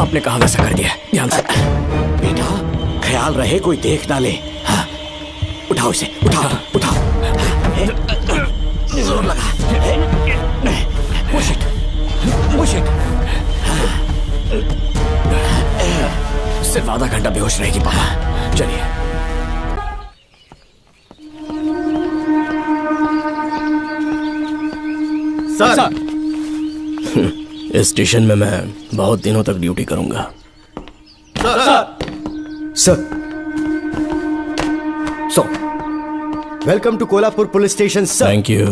आपने कहा वैसा कर दिया, ध्यान से। बेटा ख्याल रहे कोई देख ना ले। हाँ। उठाओ इसे, उठाओ उठाओ। जोर लगा। Push it, push it. सिर्फ आधा घंटा बेहोश रहेगी पापा। चलिए। सर, इस स्टेशन में मैं बहुत दिनों तक ड्यूटी करूंगा। Sir, welcome to Kolhapur police station sir. Thank you.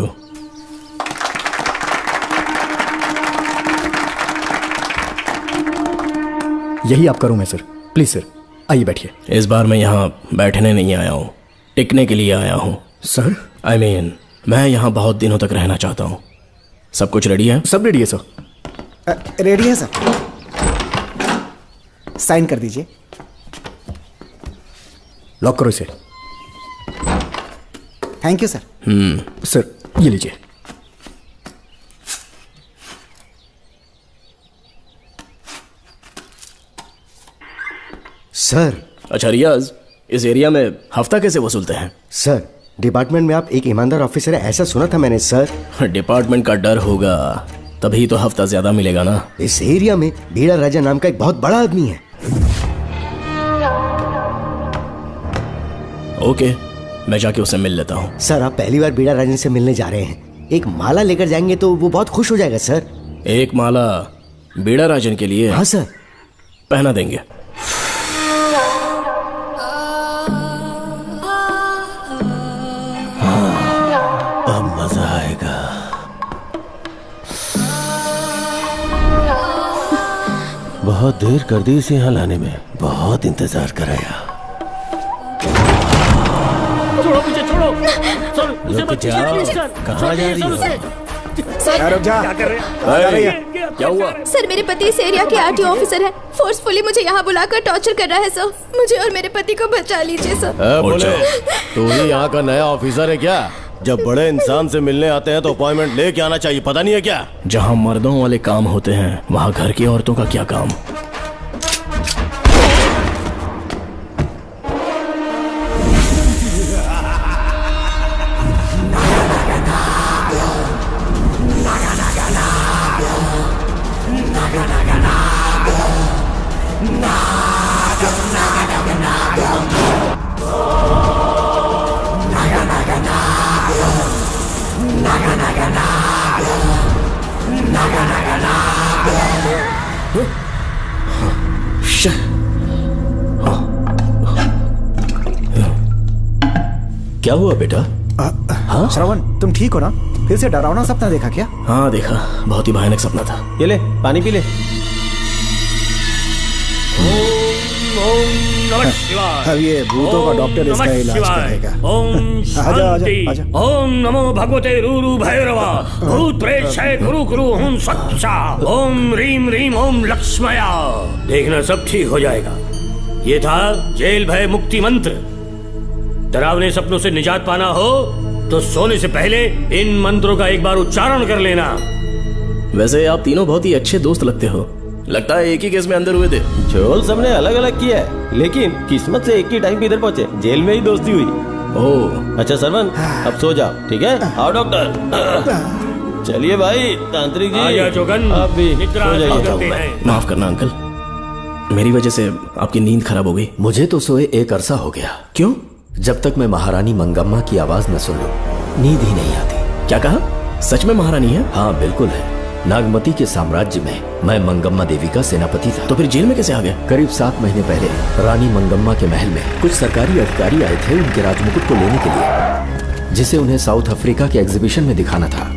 यही आपका रूम है सर, प्लीज सर आइए बैठिए। इस बार मैं यहाँ बैठने नहीं आया हूँ, टिकने के लिए आया हूँ। सर I mean, मैं यहाँ बहुत दिनों तक रहना चाहता हूँ। सब कुछ रेडी है? सब रेडी है सर। रेडी है सर, साइन कर दीजिए। लॉक करो इसे। Thank you sir. सर ये लीजिए। सर। अच्छा रियाज, इस एरिया में हफ्ता कैसे वसूलते हैं? सर डिपार्टमेंट में आप एक ईमानदार ऑफिसर है ऐसा सुना था मैंने सर। डिपार्टमेंट का डर होगा तभी तो हफ्ता ज्यादा मिलेगा ना। इस एरिया में बीड़ा राजा नाम का एक बहुत बड़ा आदमी है। ओके, मैं जाके उससे मिल लेता हूँ। सर आप पहली बार बीड़ा राजन से मिलने जा रहे हैं, एक माला लेकर जाएंगे तो वो बहुत खुश हो जाएगा सर। एक माला बीड़ा राजन के लिए? हाँ सर। पहना देंगे। अब मजा आएगा। बहुत देर कर दी इसे यहाँ लाने में, बहुत इंतजार कराया। छोड़ो मुझे, छोड़ो सर, उसे रुक मत जाओ। छेड़िए, सर। कहाँ जा रही हो? रुक जा। क्या कर रहे हैं? क्या हुआ? सर मेरे पति इस एरिया के आरटीओ ऑफिसर हैं, फोर्सफुली मुझे यहाँ बुलाकर टॉर्चर कर रहा है सर। मुझे और मेरे पति को बचा लीजिए सर। बोले तू ही यहाँ का नया ऑफिसर है क्या? जब बड़े इंसान से मिलने आते हैं तो अपॉइंटमेंट लेके आना चाहिए, पता नहीं है क्या? जहाँ मर्दों वाले काम होते हैं वहाँ घर की औरतों का क्या काम? क्या हुआ बेटा? हाँ श्रवण, तुम ठीक हो ना? फिर से डरावना सपना देखा क्या? हाँ देखा, बहुत ही भयानक सपना था। ये ले पानी पी ले। अब ये भूतों का डॉक्टर इसका इलाज करेगा। ओम शांति। ओम नमो भगवते रूरू भैरवा। भूत प्रेत शय गुरु गुरु ओम सच्चा। ओम रीम रीम ओम लक्ष्मया। देखना सब ठीक हो जाएगा। ये था जेल भय मुक्ति मंत्र। डरावने सपनों से निजात पाना हो तो सोने से पहले इन मंत्रों का एक बार उच्चारण कर लेना। वैसे आप तीनों बहुत ही अच्छे दोस्त लगते हो। लगता है एक ही केस में अंदर हुए थे। झोल सबने अलग अलग किया है, लेकिन किस्मत से एक ही टाइम पे इधर पहुंचे, जेल में ही दोस्ती हुई। ओह अच्छा सरवन, अब सो जाओ, ठीक है? आओ डॉक्टर। चलिए भाई तांत्रिक जी, आजा जोगन, आप भी निद्रा सो जाइए। करते हैं। माफ करना अंकल, मेरी वजह से आपकी नींद खराब हो गई। मुझे तो सोए एक अरसा हो गया। क्यों? जब तक मैं महारानी मंगम्मा की आवाज न सुन लूं नींद ही नहीं आती। क्या कहा? सच में महारानी है? हाँ बिल्कुल है। नागमती के साम्राज्य में मैं मंगम्मा देवी का सेनापति था। तो फिर जेल में कैसे आ गए? करीब 7 महीने पहले रानी मंगम्मा के महल में कुछ सरकारी अधिकारी आए थे उनके राजमुकुट को लेने के लिए, जिसे उन्हें साउथ अफ्रीका के एग्जीबिशन में दिखाना था।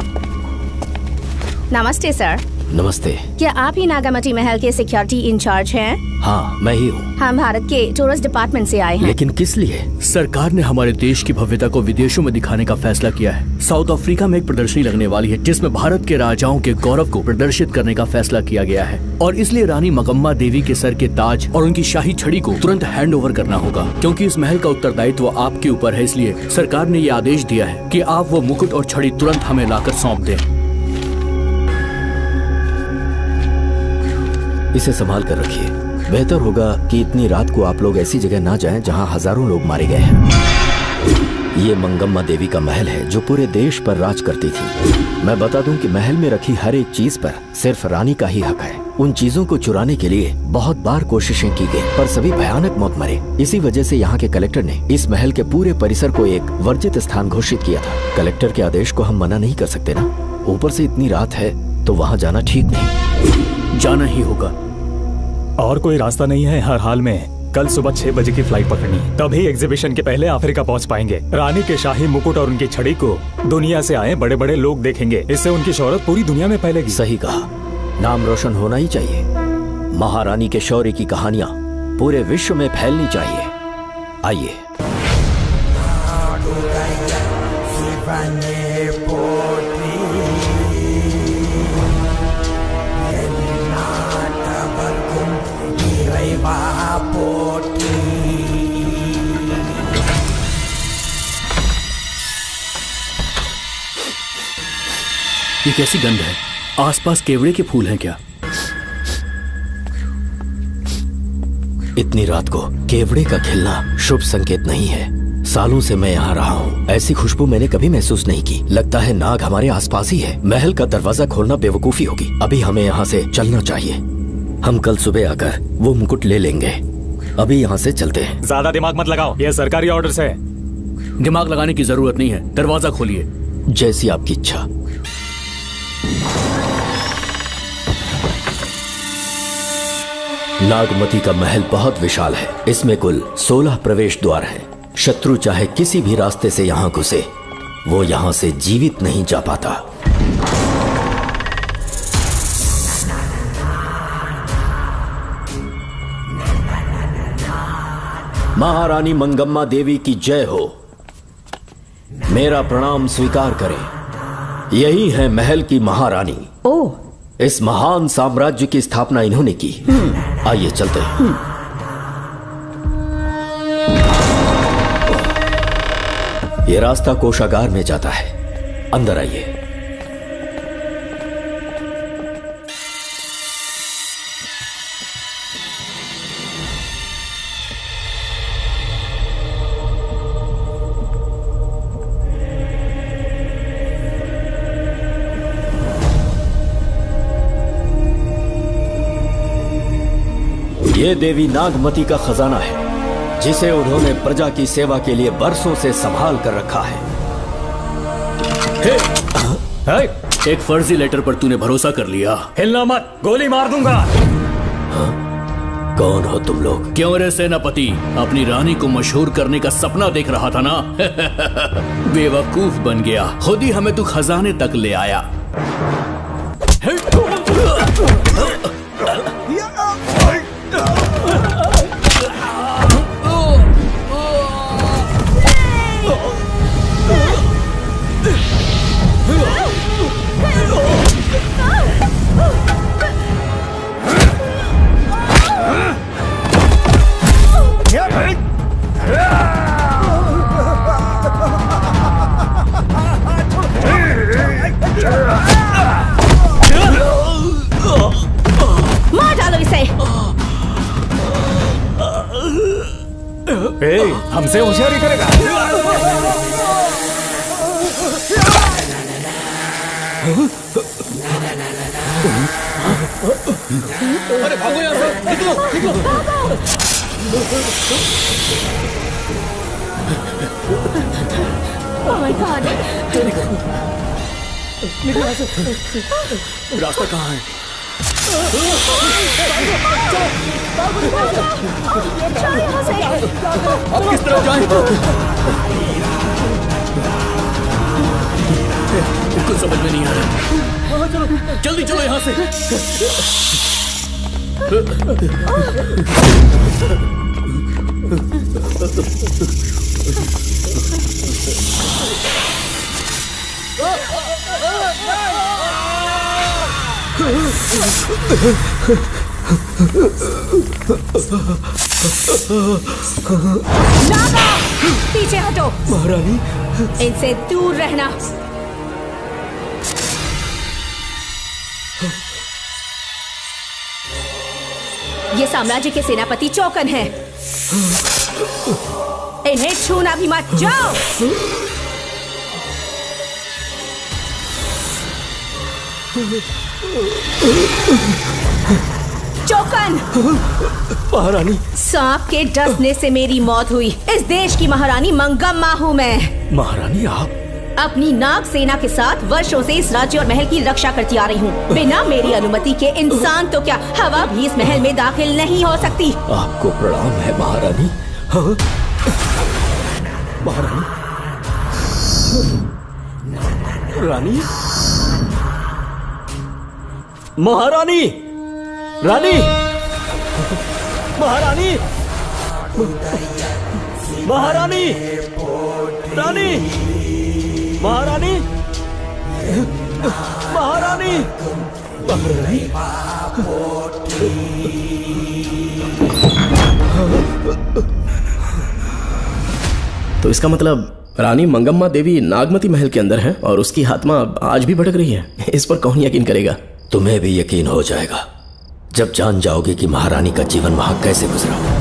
नमस्ते सर। नमस्ते। क्या आप ही नागामती महल के सिक्योरिटी इंचार्ज हैं? हाँ मैं ही हूँ। हम भारत के टूरिस्ट डिपार्टमेंट से आए हैं। लेकिन किस लिए? सरकार ने हमारे देश की भव्यता को विदेशों में दिखाने का फैसला किया है। साउथ अफ्रीका में एक प्रदर्शनी लगने वाली है जिसमें भारत के राजाओं के गौरव को प्रदर्शित करने का फैसला किया गया है, और इसलिए रानी मंगम्मा देवी के सर के ताज और उनकी शाही छड़ी को तुरंत हैंड ओवर करना होगा। क्योंकि इस महल का उत्तरदायित्व आपके ऊपर है, इसलिए सरकार ने ये आदेश दिया है कि आप वो मुकुट और छड़ी तुरंत हमें लाकर सौंप दें। इसे संभाल कर रखिए। बेहतर होगा कि इतनी रात को आप लोग ऐसी जगह ना जाएं जहां हजारों लोग मारे गए हैं। ये मंगम्मा देवी का महल है जो पूरे देश पर राज करती थी। मैं बता दूं कि महल में रखी हर एक चीज पर सिर्फ रानी का ही हक है। उन चीजों को चुराने के लिए बहुत बार कोशिशें की गई, पर सभी भयानक मौत मरे। इसी वजह से यहाँ के कलेक्टर ने इस महल के पूरे परिसर को एक वर्जित स्थान घोषित किया था। कलेक्टर के आदेश को हम मना नहीं कर सकते ना। ऊपर से इतनी रात है तो वहाँ जाना ठीक नहीं। जाना ही होगा। और कोई रास्ता नहीं है। हर हाल में कल सुबह 6 बजे की फ्लाइट पकड़नी है, तभी एग्जीबिशन के पहले अफ्रीका पहुंच पाएंगे। रानी के शाही मुकुट और उनकी छड़ी को दुनिया से आए बड़े बड़े लोग देखेंगे। इससे उनकी शोहरत पूरी दुनिया में फैलेगी। सही कहा, नाम रोशन होना ही चाहिए। महारानी के शौर्य की कहानियां पूरे विश्व में फैलनी चाहिए। आइए। ये कैसी गंध है? आसपास केवड़े के फूल हैं क्या? इतनी रात को केवड़े का खिलना शुभ संकेत नहीं है। सालों से मैं यहाँ रहा हूँ, ऐसी खुशबू मैंने कभी महसूस नहीं की। लगता है नाग हमारे आसपास ही है। महल का दरवाजा खोलना बेवकूफी होगी। अभी हमें यहाँ से चलना चाहिए। हम कल सुबह आकर वो मुकुट ले लेंगे। अभी यहाँ से चलते हैं। ज्यादा दिमाग मत लगाओ, ये सरकारी ऑर्डर्स है। दिमाग लगाने की जरूरत नहीं है, दरवाजा खोलिए। जैसी आपकी इच्छा। नागमती का महल बहुत विशाल है। इसमें कुल 16 प्रवेश द्वार हैं। शत्रु चाहे किसी भी रास्ते से यहाँ घुसे, वो यहाँ से जीवित नहीं जा पाता। महारानी मंगम्मा देवी की जय हो। मेरा प्रणाम स्वीकार करें। यही है महल की महारानी। ओह, इस महान साम्राज्य की स्थापना इन्होंने की। आइए चलते हैं। ये रास्ता कोषागार में जाता है। अंदर आइए। ये देवी नागमती का खजाना है, जिसे उन्होंने प्रजा की सेवा के लिए बरसों से संभाल कर रखा है। एक फर्जी लेटर पर तूने भरोसा कर लिया। हिलना मत, गोली मार दूंगा। कौन हो तुम लोग? क्यों रे सेनापति, अपनी रानी को मशहूर करने का सपना देख रहा था ना? बेवकूफ बन गया। खुद ही हमें तू खजाने तक ले आया। मार डालो इसे। हमसे होशियारी करेगा। अरे भागो यहाँ से, निकलो निकलो। Oh my God! निकलो यहाँ से। रास्ता कहाँ है? अब किस तरफ जाएं? कुछ समझ में नहीं आ रहा। चलो जल्दी चलो यहाँ से। नागा, पीछे हटो। महारानी, इनसे दूर रहना। ये साम्राज्य के सेनापति चौकन हैं। इन्हें छूना भी मत। जाओ। चौकन। महारानी। सांप के डसने से मेरी मौत हुई। इस देश की महारानी मंगम्मा हूँ मैं। महारानी आप अपनी नाग सेना के साथ वर्षों से इस राज्य और महल की रक्षा करती आ रही हूँ। बिना मेरी अनुमति के इंसान तो क्या, हवा भी इस महल में दाखिल नहीं हो सकती। आपको प्रणाम है महारानी। हाँ? महारानी। रानी। महारानी। रानी। महारानी। महारानी। रानी। महारानी। महारानी। तो इसका मतलब रानी मंगम्मा देवी नागमती महल के अंदर है और उसकी आत्मा आज भी भटक रही है। इस पर कौन यकीन करेगा? तुम्हें भी यकीन हो जाएगा जब जान जाओगे कि महारानी का जीवन वहां कैसे गुजरा।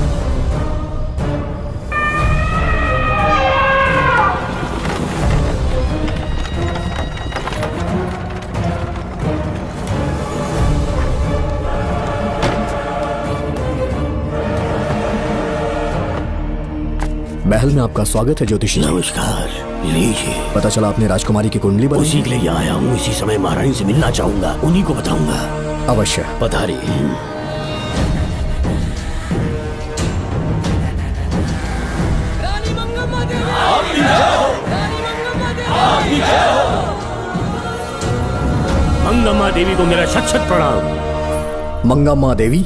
महल में आपका स्वागत है ज्योतिषी। नमस्कार, लीजिए। पता चला आपने राजकुमारी की कुंडली बनाई। उसी के लिए आया हूँ। इसी समय महारानी से मिलना चाहूंगा, उन्हीं को बताऊंगा। अवश्य पधारी। मंगम्मा देवी को मेरा शत शत प्रणाम। मंगम्मा देवी,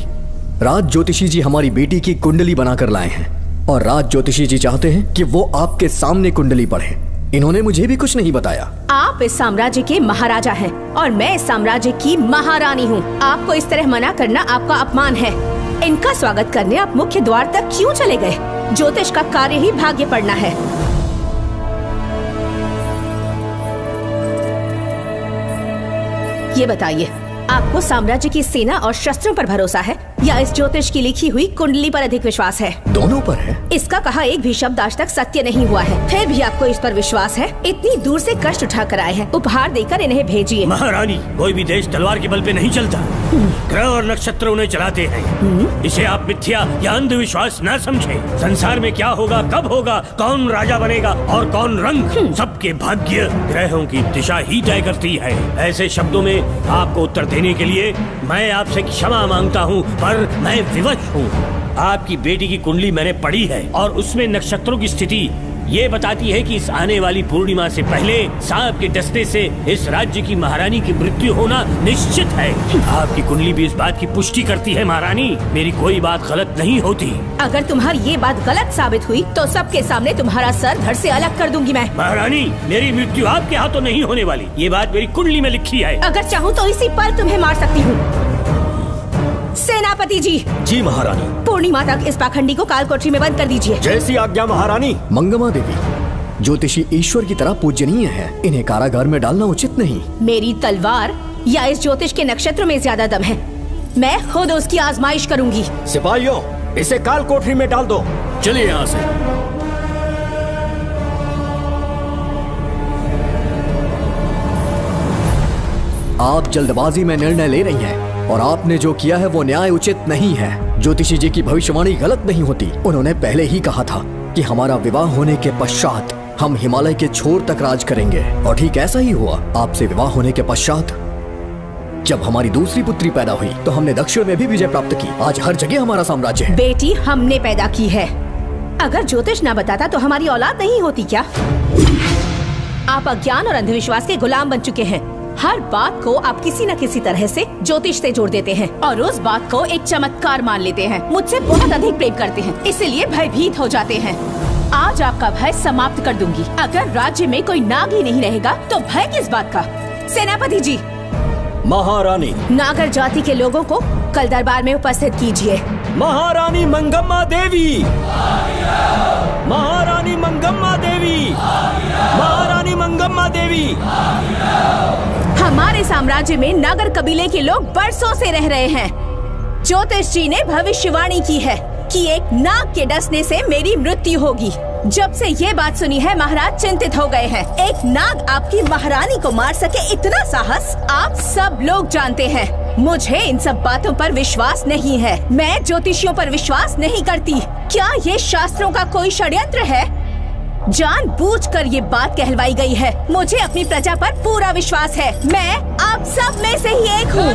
राज ज्योतिषी जी हमारी बेटी की कुंडली बनाकर लाए हैं और राज ज्योतिषी जी चाहते हैं कि वो आपके सामने कुंडली पढ़े। इन्होंने मुझे भी कुछ नहीं बताया। आप इस साम्राज्य के महाराजा हैं और मैं इस साम्राज्य की महारानी हूँ। आपको इस तरह मना करना आपका अपमान है। इनका स्वागत करने आप मुख्य द्वार तक क्यों चले गए? ज्योतिष का कार्य ही भाग्य पढ़ना है। ये बताइए, आपको साम्राज्य की सेना और शस्त्रों पर भरोसा है या इस ज्योतिष की लिखी हुई कुंडली पर अधिक विश्वास है? दोनों पर है। इसका कहा एक भी शब्द आज तक सत्य नहीं हुआ है, फिर भी आपको इस पर विश्वास है? इतनी दूर से कष्ट उठा कर आए हैं, उपहार देकर इन्हें भेजिए। महारानी, कोई भी देश तलवार के बल पे नहीं चलता, ग्रह और नक्षत्र उन्हें चलाते हैं। इसे आप मिथ्या या अंधविश्वास न समझे। संसार में क्या होगा, कब होगा, कौन राजा बनेगा और कौन रंग, सबके भाग्य ग्रहों की दिशा ही तय करती है। ऐसे शब्दों में आपको उत्तर देने के लिए मैं आपसे क्षमा मांगता हूँ, पर मैं विवश हूँ। आपकी बेटी की कुंडली मैंने पढ़ी है और उसमें नक्षत्रों की स्थिति ये बताती है कि इस आने वाली पूर्णिमा से पहले सांप के डसने से इस राज्य की महारानी की मृत्यु होना निश्चित है। आपकी कुंडली भी इस बात की पुष्टि करती है। महारानी, मेरी कोई बात गलत नहीं होती। अगर तुम्हारी ये बात गलत साबित हुई तो सबके सामने तुम्हारा सर धड़ से अलग कर दूंगी मैं। महारानी, मेरी मृत्यु आपके हाथों नहीं होने वाली, ये बात मेरी कुंडली में लिखी है। अगर चाहूँ तो इसी पल तुम्हें मार सकती हूँ। सेनापति जी। जी महारानी। पूर्णिमा तक इस पाखंडी को काल कोठरी में बंद कर दीजिए। जैसी आज्ञा महारानी। मंगम्मा देवी, ज्योतिषी ईश्वर की तरह पूजनीय है, इन्हें कारागार में डालना उचित नहीं। मेरी तलवार या इस ज्योतिष के नक्षत्र में ज्यादा दम है, मैं खुद उसकी आजमाइश करूंगी। सिपाहियों, इसे काल कोठरी में डाल दो। चलिए यहाँ से। आप जल्दबाजी में निर्णय ले रही हैं और आपने जो किया है वो न्याय उचित नहीं है। ज्योतिषी जी की भविष्यवाणी गलत नहीं होती। उन्होंने पहले ही कहा था कि हमारा विवाह होने के पश्चात हम हिमालय के छोर तक राज करेंगे और ठीक ऐसा ही हुआ। आपसे विवाह होने के पश्चात जब हमारी दूसरी पुत्री पैदा हुई तो हमने दक्षिण में भी विजय प्राप्त की। आज हर जगह हमारा साम्राज्य है। बेटी हमने पैदा की है। अगर ज्योतिष ना बताता तो हमारी औलाद नहीं होती क्या? आप अज्ञान और अंधविश्वास के गुलाम बन चुके हैं। हर बात को आप किसी न किसी तरह से ज्योतिष से जोड़ देते हैं और उस बात को एक चमत्कार मान लेते हैं। मुझसे बहुत अधिक प्रेम करते हैं, इसीलिए भयभीत हो जाते हैं। आज आपका भय समाप्त कर दूंगी। अगर राज्य में कोई नाग ही नहीं रहेगा तो भय किस बात का? सेनापति जी। महारानी। नागर जाति के लोगों को कल दरबार में उपस्थित कीजिए। महारानी मंगम्मा देवी। महारानी मंगम्मा देवी। महारानी मंगम्मा देवी। हमारे साम्राज्य में नागर कबीले के लोग बरसों से रह रहे हैं। ज्योतिष जी ने भविष्यवाणी की है कि एक नाग के डसने से मेरी मृत्यु होगी। जब से ये बात सुनी है महाराज चिंतित हो गए हैं। एक नाग आपकी महारानी को मार सके इतना साहस आप सब लोग जानते हैं। मुझे इन सब बातों पर विश्वास नहीं है। मैं ज्योतिषियों पर विश्वास नहीं करती। क्या ये शास्त्रों का कोई षड्यंत्र है? जानबूझकर ये बात कहलवाई गई है। मुझे अपनी प्रजा पर पूरा विश्वास है। मैं आप सब में से ही एक हूँ।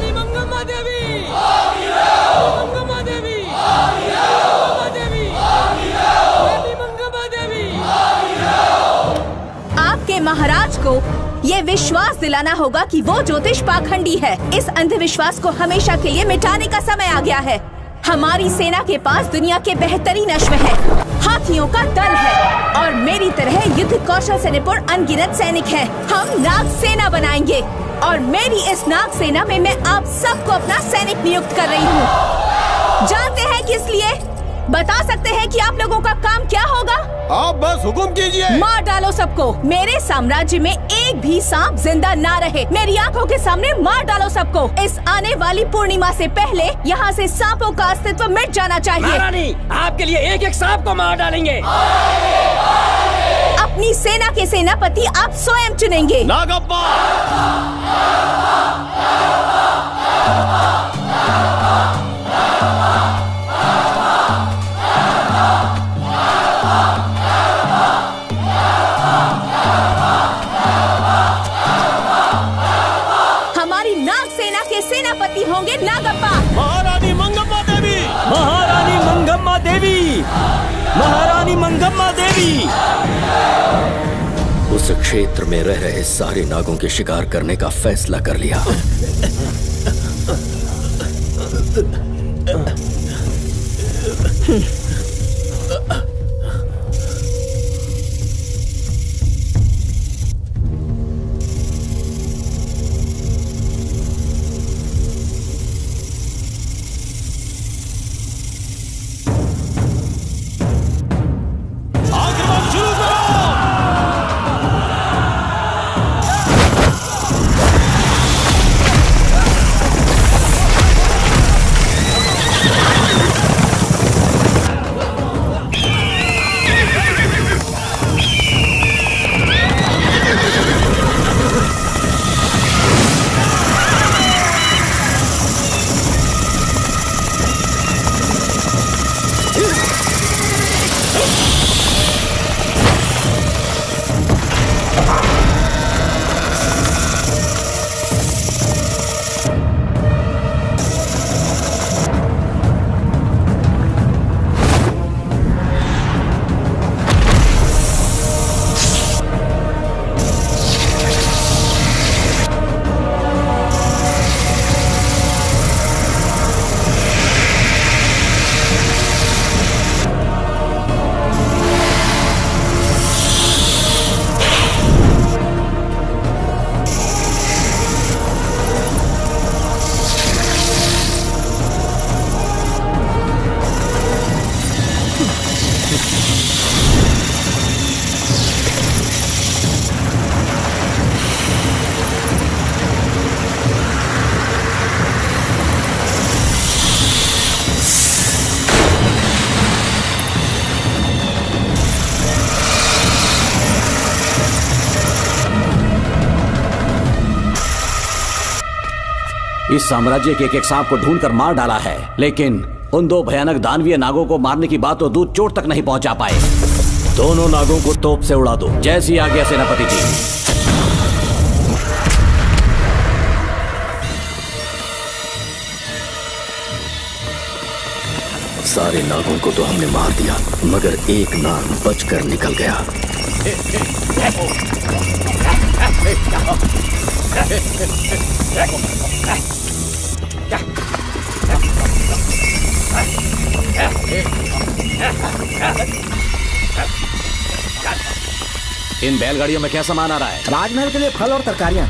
आपके महाराज को ये विश्वास दिलाना होगा कि वो ज्योतिष पाखंडी है। इस अंधविश्वास को हमेशा के लिए मिटाने का समय आ गया है। हमारी सेना के पास दुनिया के बेहतरीन अश्व है, हाथियों का दल है और मेरी तरह युद्ध कौशल से निपुण अनगिनत सैनिक हैं। हम नाग सेना बनाएंगे और मेरी इस नाग सेना में मैं आप सबको अपना सैनिक नियुक्त कर रही हूँ। जानते हैं किस लिए? बता सकते हैं कि आप लोगों का काम क्या होगा? आप बस हुक्म कीजिए। मार डालो सबको। मेरे साम्राज्य में एक भी सांप जिंदा ना रहे। मेरी आंखों के सामने मार डालो सबको। इस आने वाली पूर्णिमा से पहले यहाँ से सांपों का अस्तित्व मिट जाना चाहिए। महारानी, आपके लिए एक एक सांप को मार डालेंगे। अपनी सेना के सेनापति आप स्वयं चुनेंगे। नागप्पा। सेनापति होंगे नागप्पा। महारानी मंगम्मा देवी। महारानी मंगम्मा देवी। महारानी मंगम्मा देवी। उस क्षेत्र में रह रहे सारे नागों के शिकार करने का फैसला कर लिया। इस साम्राज्य के एक सांप को ढूंढकर मार डाला है, लेकिन उन दो भयानक दानवीय नागों को मारने की बात तो दूध चोट तक नहीं पहुंचा पाए। दोनों नागों को तोप से उड़ा दो। जैसी आज्ञा सेनापति जी। सारे नागों को तो हमने मार दिया, मगर एक नाग बचकर निकल गया। इन बैलगाड़ियों में क्या सामान आ रहा है? राजमहल के लिए फल और तरकारियां।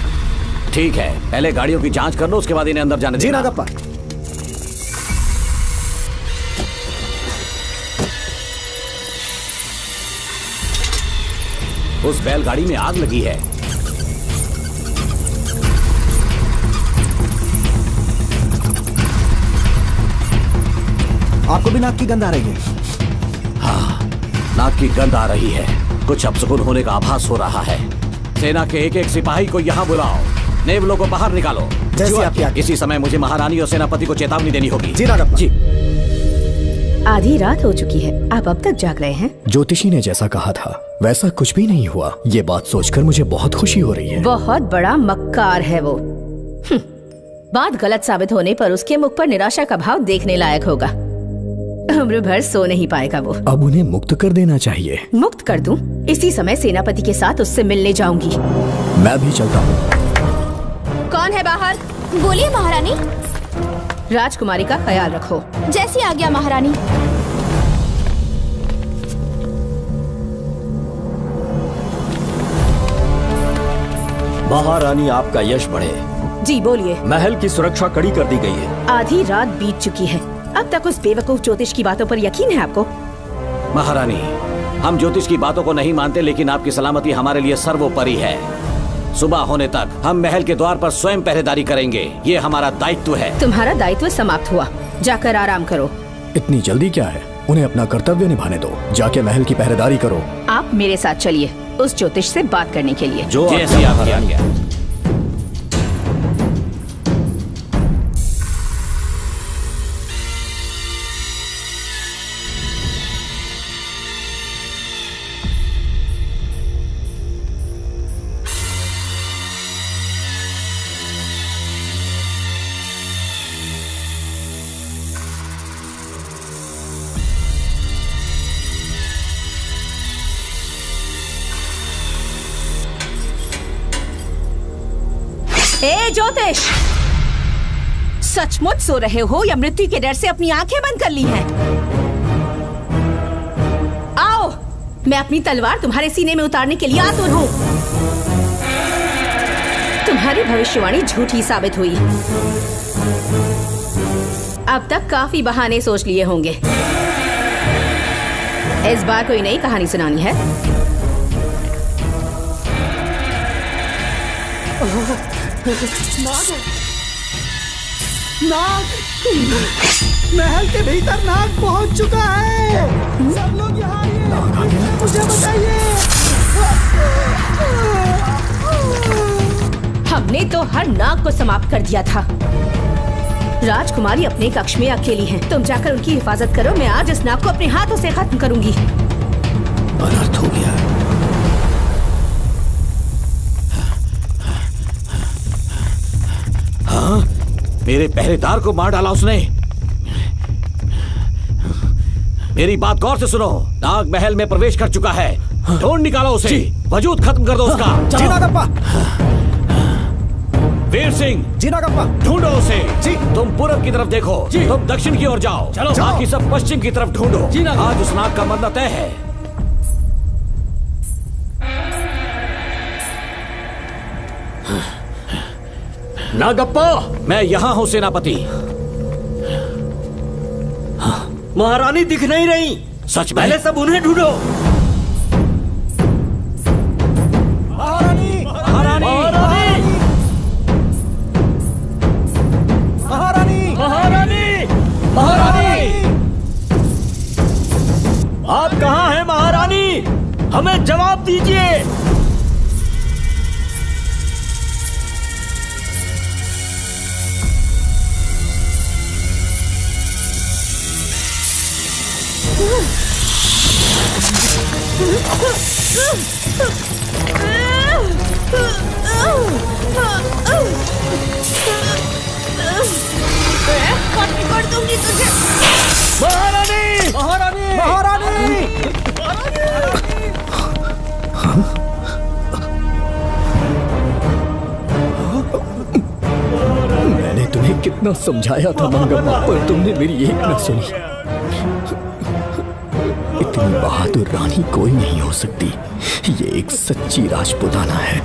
ठीक है, पहले गाड़ियों की जांच कर लो, उसके बाद इन्हें अंदर जाने देना। जी नागप्पा। उस बैलगाड़ी में आग लगी है। आपको भी नाक की गंध आ रही है? हाँ, नाक की गंध आ रही है। कुछ अपशकुन होने का आभास हो रहा है। सेना के एक एक सिपाही को यहाँ बुलाओ, नेवलों को बाहर निकालो। जैसी आपकी आज्ञा। इसी समय मुझे महारानी और सेनापति को चेतावनी देनी होगी। जी नागप्पा। जी। आधी रात हो चुकी है, आप अब तक जाग रहे हैं? ज्योतिषी ने जैसा कहा था वैसा कुछ भी नहीं हुआ। ये बात सोचकर मुझे बहुत खुशी हो रही है। बहुत बड़ा मक्कार है वो। बात गलत साबित होने पर उसके मुख पर निराशा का भाव देखने लायक होगा। उम्र भर सो नहीं पाएगा वो। अब उन्हें मुक्त कर देना चाहिए। मुक्त कर दूं? इसी समय सेनापति के साथ उससे मिलने जाऊंगी। मैं भी चलता हूँ। कौन है बाहर? बोलिए महारानी। राजकुमारी का ख्याल रखो। जैसी आज्ञा महारानी। महारानी आपका यश बढ़े। जी बोलिए। महल की सुरक्षा कड़ी कर दी गई है। आधी रात बीत चुकी है, अब तक उस बेवकूफ ज्योतिष की बातों पर यकीन है आपको? महारानी, हम ज्योतिष की बातों को नहीं मानते, लेकिन आपकी सलामती हमारे लिए सर्वोपरि है। सुबह होने तक हम महल के द्वार पर स्वयं पहरेदारी करेंगे, ये हमारा दायित्व है। तुम्हारा दायित्व समाप्त हुआ, जाकर आराम करो। इतनी जल्दी क्या है? उन्हें अपना कर्तव्य निभाने दो। जाके महल की पहरेदारी करो। आप मेरे साथ चलिए उस ज्योतिष से बात करने के लिए। जो जैसी आपकी आज्ञा। ए ज्योतिष, सचमुच सो रहे हो या मृत्यु के डर से अपनी आंखें बंद कर ली हैं? आओ, मैं अपनी तलवार तुम्हारे सीने में उतारने के लिए आतुर हूं। तुम्हारी भविष्यवाणी झूठी साबित हुई। अब तक काफी बहाने सोच लिए होंगे। इस बार कोई नई कहानी सुनानी है? नाग! महल के भीतर नाग पहुंच चुका है। सब लोग यहाँ आइए, मुझे बचाइए। हमने तो हर नाग को समाप्त कर दिया था। राजकुमारी अपने कक्ष में अकेली है, तुम जाकर उनकी हिफाजत करो। मैं आज इस नाग को अपने हाथों से खत्म करूंगी। अनर्थ हो गया। हाँ, मेरे पहरेदार को मार डाला उसने। मेरी बात गौर से सुनो। नाग महल में प्रवेश कर चुका है। ढूंढ निकालो उसे, वजूद खत्म कर दो उसका। जी नागप्पा। वीर सिंह। जी नागप्पा। ढूंढो उसे। जी। तुम पूरब की तरफ देखो, तुम दक्षिण की ओर जाओ। चलो, बाकी सब पश्चिम की तरफ ढूंढो। आज उस नाग का मरना तय है। नागप्पा, मैं यहाँ हूँ सेनापति। महारानी दिख नहीं रही। सच में? पहले सब उन्हें ढूंढो। महारानी! महारानी! महारानी! महारानी! महारानी! आप कहाँ हैं महारानी? हमें जवाब दीजिए। कर दूंगी तुझे। महारानी! महारानी! महारानी! मैंने तुम्हें कितना समझाया था मंगम्मा, पर तुमने मेरी एक न सुनी। इतनी बहादुर रानी कोई नहीं हो सकती। ये एक सच्ची राजपुताना है।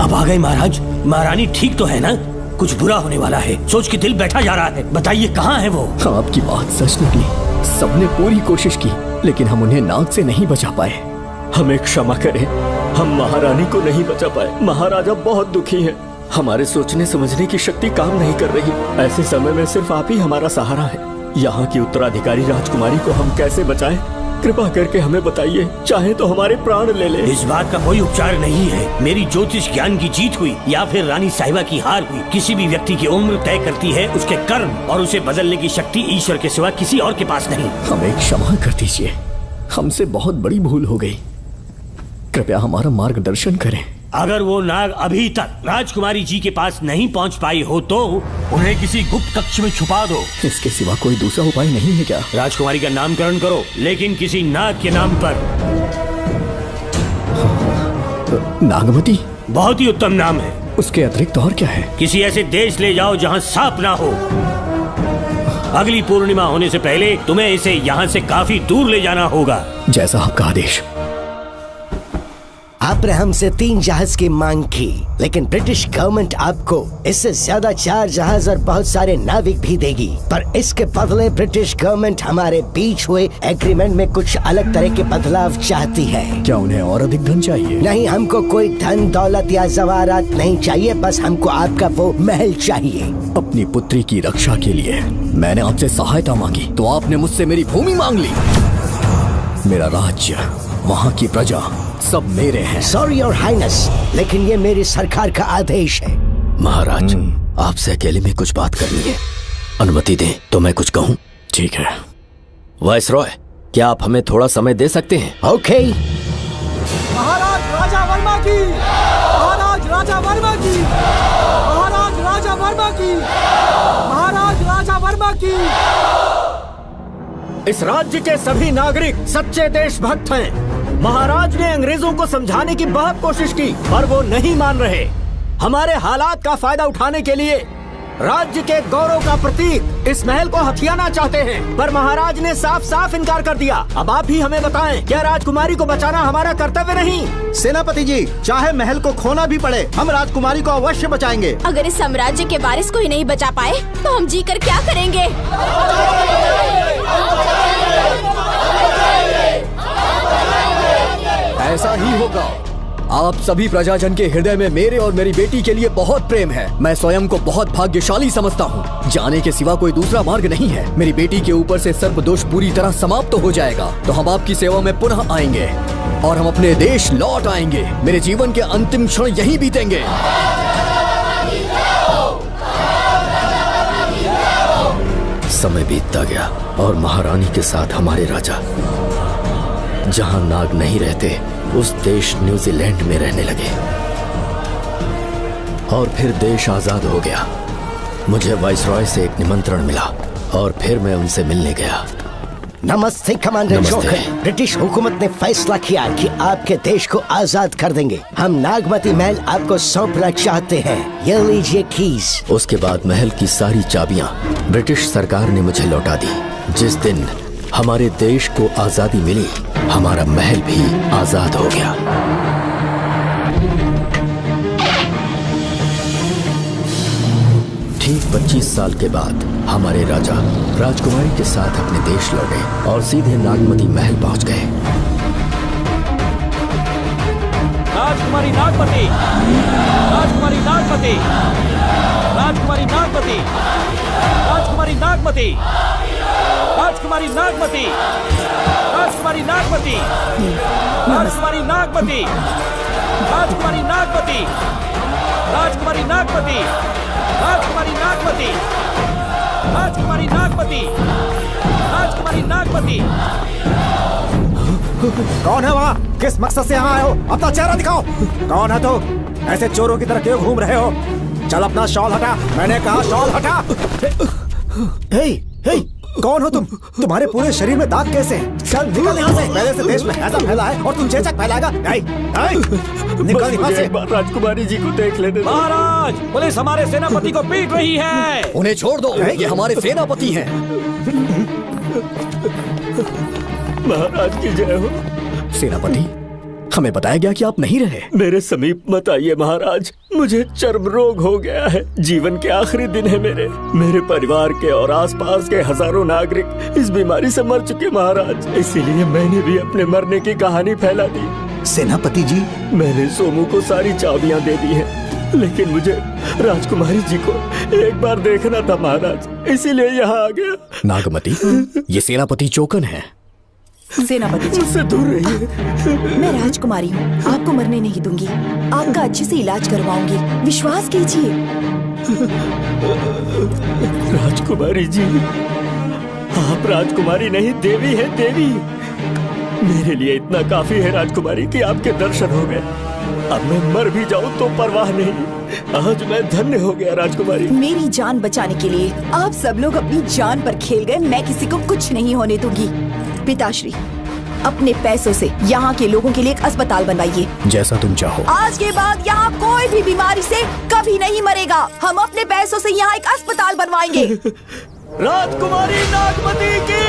अब आ गए महाराज। महारानी ठीक तो है ना? कुछ बुरा होने वाला है, सोच के दिल बैठा जा रहा है। बताइए कहाँ है वो? आपकी बात सच निकली। सबने पूरी कोशिश की, लेकिन हम उन्हें नाग से नहीं बचा पाए। हमें क्षमा करें, हम महारानी को नहीं बचा पाए। महाराजा बहुत दुखी हैं। हमारे सोचने समझने की शक्ति काम नहीं कर रही। ऐसे समय में सिर्फ आप ही हमारा सहारा है। यहाँ की उत्तराधिकारी राजकुमारी को हम कैसे बचाएं? कृपा करके हमें बताइए, चाहे तो हमारे प्राण ले ले। इस बात का कोई उपचार नहीं है। मेरी ज्योतिष ज्ञान की जीत हुई या फिर रानी साहिबा की हार हुई। किसी भी व्यक्ति की उम्र तय करती है उसके कर्म, और उसे बदलने की शक्ति ईश्वर के सिवा किसी और के पास नहीं। हमें क्षमा कर दीजिए, हमसे बहुत बड़ी भूल हो गई। कृपया हमारा मार्गदर्शन करें। अगर वो नाग अभी तक राजकुमारी जी के पास नहीं पहुंच पाई हो तो उन्हें किसी गुप्त कक्ष में छुपा दो। इसके सिवा कोई दूसरा उपाय नहीं है क्या? राजकुमारी का नामकरण करो, लेकिन किसी नाग के नाम पर। नागमती बहुत ही उत्तम नाम है। उसके अतिरिक्त और क्या है? किसी ऐसे देश ले जाओ जहाँ सांप ना हो। अगली पूर्णिमा होने से पहले तुम्हें इसे यहाँ से काफी दूर ले जाना होगा। जैसा आपका आदेश। आपने हमसे 3 जहाज की मांग की, लेकिन ब्रिटिश गवर्नमेंट आपको इससे ज्यादा 4 जहाज और बहुत सारे नाविक भी देगी। पर इसके बदले ब्रिटिश गवर्नमेंट हमारे बीच हुए एग्रीमेंट में कुछ अलग तरह के बदलाव चाहती है। क्या उन्हें और अधिक धन चाहिए? नहीं, हमको कोई धन दौलत या जवाहरात नहीं चाहिए, बस हमको आपका वो महल चाहिए। अपनी पुत्री की रक्षा के लिए मैंने आपसे सहायता मांगी तो आपने मुझसे मेरी भूमि मांग ली। मेरा राज्य, वहाँ की प्रजा सब मेरे हैं। सॉरी योर हाइनेस, लेकिन ये मेरी सरकार का आदेश है। महाराज, आपसे अकेले में कुछ बात करनी है। अनुमति दें तो मैं कुछ कहूँ? ठीक है। वाइसरॉय, क्या आप हमें थोड़ा समय दे सकते हैं? ओके। महाराज राजा वर्मा की, महाराज राजा वर्मा की, महाराज राजा वर्मा की, महाराज राजा वर्मा की। इस राज्य के सभी नागरिक सच्चे देशभक्त हैं। महाराज ने अंग्रेजों को समझाने की बहुत कोशिश की, पर वो नहीं मान रहे। हमारे हालात का फायदा उठाने के लिए राज्य के गौरव का प्रतीक इस महल को हथियाना चाहते हैं, पर महाराज ने साफ साफ इनकार कर दिया। अब आप ही हमें बताएं, क्या राजकुमारी को बचाना हमारा कर्तव्य नहीं? सेनापति जी, चाहे महल को खोना भी पड़े, हम राजकुमारी को अवश्य बचाएंगे। अगर इस साम्राज्य के वारिस को ही नहीं बचा पाए तो हम जीकर क्या करेंगे? ऐसा ही होगा। आप सभी प्रजाजन के हृदय में मेरे और मेरी बेटी के लिए बहुत प्रेम है। मैं स्वयं को बहुत भाग्यशाली समझता हूँ। जाने के सिवा कोई दूसरा मार्ग नहीं है। मेरी बेटी के ऊपर से सर्पदोष पूरी तरह समाप्त हो जाएगा तो हम आपकी सेवा में पुनः आएंगे और हम अपने देश लौट आएंगे। मेरे जीवन के अंतिम क्षण यहीं बीतेंगे। समय बीतता गया और महारानी के साथ हमारे राजा जहां नाग नहीं रहते उस देश न्यूजीलैंड में रहने लगे और फिर देश आजाद हो गया। मुझे वाइसरॉय से एक निमंत्रण मिला और फिर मैं उनसे मिलने गया। नमस्ते कमांडर जोकर। ब्रिटिश हुकूमत ने फैसला किया कि आपके देश को आजाद कर देंगे। हम नागमती महल आपको सौंपना चाहते हैं। ये लीजिए कीज। उसके बाद महल की सारी चाबियां ब्रिटिश सरकार ने मुझे लौटा दी। जिस दिन हमारे देश को आजादी मिली, हमारा महल भी आजाद हो गया। ठीक 25 साल के बाद हमारे राजा राजकुमारी के साथ अपने देश लौटे और सीधे नागमती महल पहुंच गए। राजकुमारी नागमती, राजकुमारी नागमती, राजकुमारी नागमती, राजकुमारी नागमती, राजकुमारी नागमती, राजकुमारी नागमती, राजकुमारी नागमती, राजकुमारी नागमती, राजकुमारी नागमती, राजकुमारी नागमती, राजकुमारी नागमती, राजकुमारी नागमती। कौन है वहाँ? किस मकसद से यहाँ आए हो? अपना चेहरा दिखाओ। कौन है तो? ऐसे चोरों की तरह क्यों घूम रहे हो? चल अपना शॉल हटा। मैंने कहा शॉल हटा। हे, हे, कौन हो तुम? तुम्हारे पूरे शरीर में दाग कैसे हैं? चल निकल यहाँ से। पहले से देश में ऐसा फैला है और तुम चेचक फैलाएगा। निकल यहाँ से। राजकुमारी जी को देख लेने दो। महाराज, पुलिस हमारे सेनापति को पीट रही है। उन्हें छोड़ दो, ये हमारे सेनापति हैं। महाराज की जय हो। सेनापति, हमें बताया गया कि आप नहीं रहे। मेरे समीप मत आइए महाराज, मुझे चर्म रोग हो गया है। जीवन के आखिरी दिन है मेरे परिवार के और आसपास के हजारों नागरिक इस बीमारी से मर चुके महाराज। इसीलिए मैंने भी अपने मरने की कहानी फैला दी। सेनापति जी, मैंने सोमू को सारी चाबियां दे दी हैं, लेकिन मुझे राजकुमारी जी को एक बार देखना था महाराज, इसीलिए यहाँ आ गया। नागमती, ये सेनापति चोकन है। सेनापति जी, मुझसे दूर रहिए। मैं राजकुमारी हूँ, आपको मरने नहीं दूंगी। आपका अच्छे से इलाज करवाऊंगी, विश्वास कीजिए। राजकुमारी जी, आप राजकुमारी नहीं देवी है, देवी। मेरे लिए इतना काफी है राजकुमारी कि आपके दर्शन हो गए। अब मैं मर भी जाऊं तो परवाह नहीं। आज मैं धन्य हो गया राजकुमारी। मेरी जान बचाने के लिए आप सब लोग अपनी जान पर खेल गए। मैं किसी को कुछ नहीं होने दूंगी। पिताश्री, अपने पैसों से यहाँ के लोगों के लिए एक अस्पताल बनवाइए। जैसा तुम चाहो। आज के बाद यहाँ कोई भी बीमारी से कभी नहीं मरेगा। हम अपने पैसों से यहाँ एक अस्पताल बनवाएंगे। राजकुमारी नागमती की,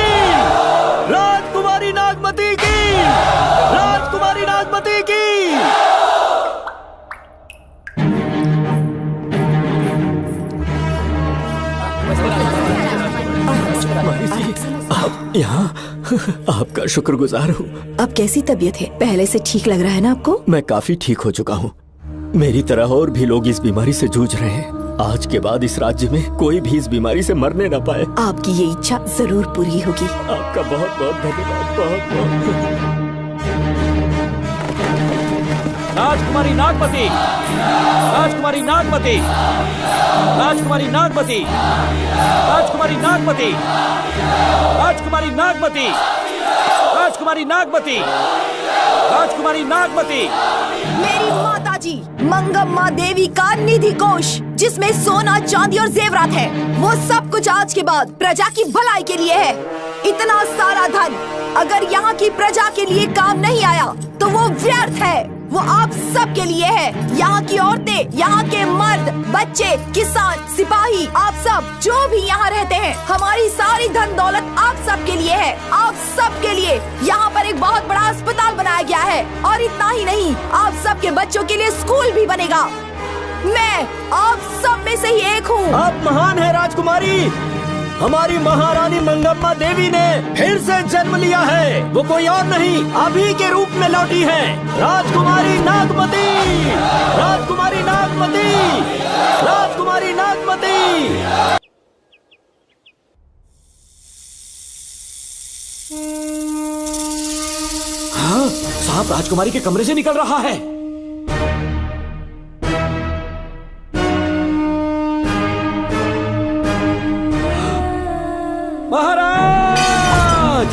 राजकुमारी नागमती की, राजकुमारी नागमती की। आप यहाँ, आपका शुक्रगुजार हूँ। अब कैसी तबीयत है? पहले से ठीक लग रहा है ना आपको? मैं काफी ठीक हो चुका हूँ। मेरी तरह और भी लोग इस बीमारी से जूझ रहे हैं। आज के बाद इस राज्य में कोई भी इस बीमारी से मरने न पाए। आपकी ये इच्छा जरूर पूरी होगी। आपका बहुत बहुत धन्यवाद, बहुत बहुत। राजकुमारी नागमती, राजकुमारी नागमती, राजकुमारी नागमती, राजकुमारी नागमती, राजकुमारी नागमती, राजकुमारी नागमती, राजकुमारी नागमती। मेरी माता जी मंगम्मा देवी का निधि कोष, जिसमें सोना, चांदी और जेवरात है, वो सब कुछ आज के बाद प्रजा की भलाई के लिए है। इतना सारा धन अगर यहाँ की प्रजा के लिए काम नहीं आया तो वो व्यर्थ है। वो आप सब के लिए है। यहाँ की औरतें, यहाँ के मर्द, बच्चे, किसान, सिपाही, आप सब जो भी यहाँ रहते हैं, हमारी सारी धन दौलत आप सब के लिए है। आप सब के लिए यहाँ पर एक बहुत बड़ा अस्पताल बनाया गया है। और इतना ही नहीं, आप सब के बच्चों के लिए स्कूल भी बनेगा। मैं आप सब में से ही एक हूँ। आप महान है राजकुमारी। हमारी महारानी मंगम्मा देवी ने फिर से जन्म लिया है। वो कोई और नहीं, अभी के रूप में लौटी है। राजकुमारी नागमती, राजकुमारी नागमती, राजकुमारी नागमती। हाँ, सांप राजकुमारी के कमरे से निकल रहा है। महाराज,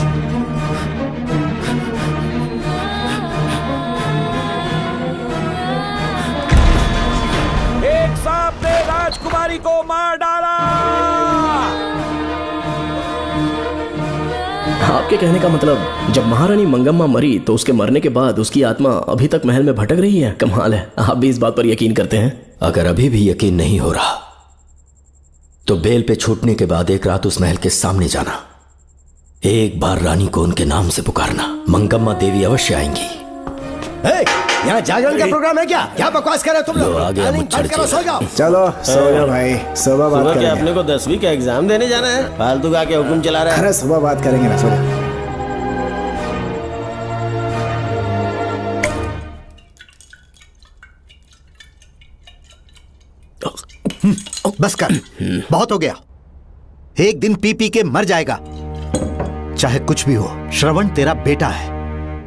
एक सांप ने राजकुमारी को मार डाला। आपके कहने का मतलब जब महारानी मंगम्मा मरी तो उसके मरने के बाद उसकी आत्मा अभी तक महल में भटक रही है? कमाल है, आप भी इस बात पर यकीन करते हैं? अगर अभी भी यकीन नहीं हो रहा तो बेल पे छूटने के बाद एक रात उस महल के सामने जाना, एक बार रानी को उनके नाम से पुकारना। मंगम्मा देवी अवश्य आएंगी। यहाँ जागरण का प्रोग्राम है क्या? क्या बकवास कर रहे हो तुम लोग? आगे मुच्छर सो जाओ। चलो सो जाओ भाई, सुबह बात करेंगे। अपने को 10वीं का एग्जाम देने जाना है, फालतू का के हुक्म चला रहा है। अरे सुबह बात करेंगे ना, सो जाओ। बस कर, बहुत हो गया। एक दिन पी पी के मर जाएगा। चाहे कुछ भी हो, श्रवण तेरा बेटा है।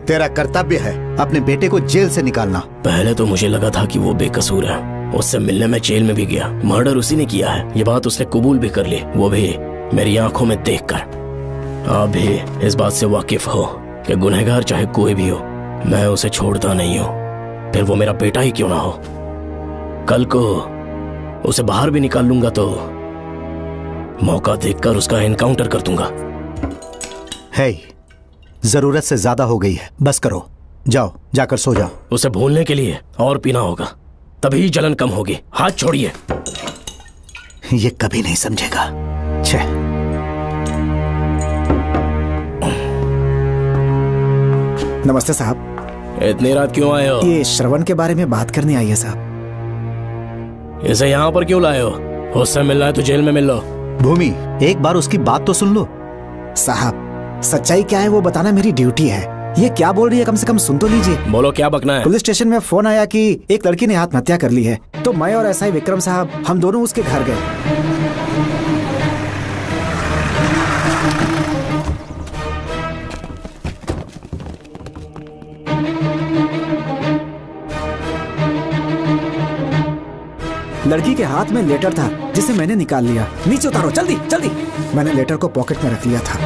तेरा कर्तव्य है अपने बेटे को जेल से निकालना। पहले तो मुझे लगा था कि वो बेकसूर है। उससे मिलने में जेल में भी गया। मर्डर उसी ने किया है, ये बात उसने कबूल भी कर ली, वो भी मेरी आंखों में देखकर। आप भी इस बात से वाकिफ हो कि गुनहगार चाहे कोई भी हो, मैं उसे छोड़ता नहीं हूँ, फिर वो मेरा बेटा ही क्यों ना हो। कल को उसे बाहर भी निकाल लूंगा तो मौका देखकर उसका एनकाउंटर कर दूंगा। है, जरूरत से ज्यादा हो गई है, बस करो। जाओ, जाकर सो जाओ। उसे भूलने के लिए और पीना होगा, तभी जलन कम होगी। हाथ छोड़िए। ये कभी नहीं समझेगा। छे। नमस्ते साहब। इतनी रात क्यों आए हो? ये श्रवण के बारे में बात करने आई है साहब। इसे यहाँ पर क्यों लाए हो? उससे मिलना है तो जेल में मिल लो। भूमि, एक बार उसकी बात तो सुन लो। साहब, सच्चाई क्या है वो बताना मेरी ड्यूटी है। ये क्या बोल रही है, कम से कम सुन तो लीजिए। बोलो, क्या बकना है? पुलिस स्टेशन में फोन आया कि एक लड़की ने आत्महत्या कर ली है, तो मैं और एसआई विक्रम साहब हम दोनों उसके घर गए। लड़की के हाथ में लेटर था जिसे मैंने निकाल लिया। नीचे उतारो, जल्दी जल्दी। मैंने लेटर को पॉकेट में रख लिया था।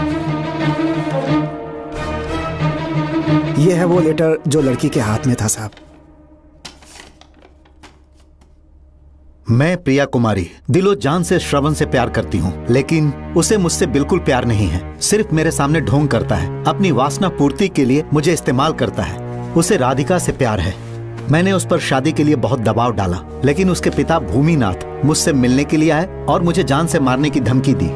ये है वो लेटर जो लड़की के हाथ में था साहब। मैं प्रिया कुमारी दिलो जान से श्रवण से प्यार करती हूँ, लेकिन उसे मुझसे बिल्कुल प्यार नहीं है। सिर्फ मेरे सामने ढोंग करता है, अपनी वासना पूर्ति के लिए मुझे इस्तेमाल करता है। उसे राधिका से प्यार है। मैंने उस पर शादी के लिए बहुत दबाव डाला, लेकिन उसके पिता भूमिनाथ मुझसे मिलने के लिए आए और मुझे जान से मारने की धमकी दी।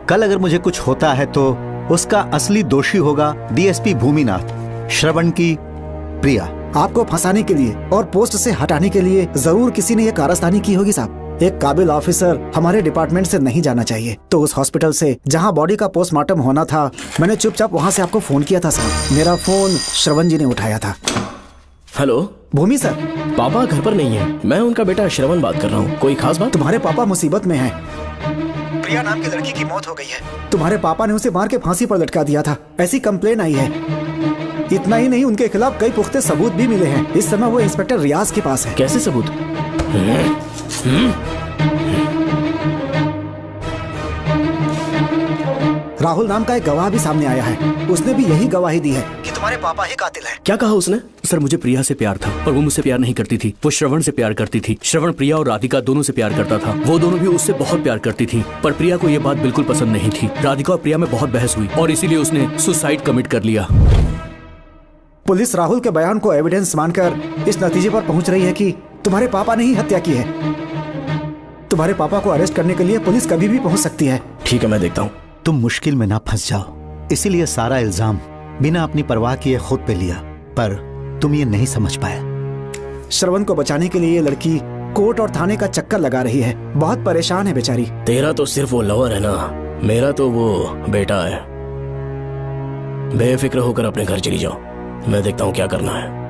कल अगर मुझे कुछ होता है तो उसका असली दोषी होगा डीएसपी भूमिनाथ। श्रवण की प्रिया। आपको फंसाने के लिए और पोस्ट से हटाने के लिए जरूर किसी ने ये कारस्तानी की होगी साहब। एक काबिल ऑफिसर हमारे डिपार्टमेंट से नहीं जाना चाहिए। तो उस हॉस्पिटल से जहां बॉडी का पोस्टमार्टम होना था, मैंने चुपचाप वहां से आपको फोन किया था साहब। मेरा फोन श्रवण जी ने उठाया था। हेलो भूमि सर। पापा घर पर नहीं है। मैं उनका बेटा श्रवण बात कर रहा हूँ। कोई खास बात? तुम्हारे पापा मुसीबत में हैं। प्रिया नाम की लड़की की मौत हो गई है। तुम्हारे पापा ने उसे मार के फांसी पर लटका दिया था, ऐसी कंप्लेन आई है। इतना ही नहीं, उनके खिलाफ कई पुख्ते सबूत भी मिले हैं। इस समय वो इंस्पेक्टर रियाज के पास है। कैसे सबूत? राहुल नाम का एक गवाह भी सामने आया है। उसने भी यही गवाही दी है कि तुम्हारे पापा ही कातिल है। क्या कहा उसने? सर, मुझे प्रिया से प्यार था, पर वो मुझसे प्यार नहीं करती थी। वो श्रवण से प्यार करती थी। श्रवण प्रिया और राधिका दोनों से प्यार करता था। वो दोनों भी उससे बहुत प्यार करती थी, पर प्रिया को ये बात बिल्कुल पसंद नहीं थी। राधिका और प्रिया में बहुत बहस हुई और इसीलिए उसने सुसाइड कमिट कर लिया। पुलिस राहुल के बयान को एविडेंस मानकर इस नतीजे पर पहुंच रही है कि तुम्हारे पापा ने ही हत्या की है। तुम्हारे पापा को अरेस्ट करने के लिए पुलिस कभी भी पहुंच सकती है। ठीक है, मैं देखता हूँ। तुम मुश्किल में ना फंस जाओ, इसीलिए सारा इल्जाम बिना अपनी परवाह किए खुद पे लिया, पर तुम ये नहीं समझ पाए। श्रवण को बचाने के लिए ये लड़की कोर्ट और थाने का चक्कर लगा रही है। बहुत परेशान है बेचारी। तेरा तो सिर्फ वो लवर है ना, मेरा तो वो बेटा है। बेफिक्र होकर अपने घर चली जाओ, मैं देखता हूँ क्या करना है।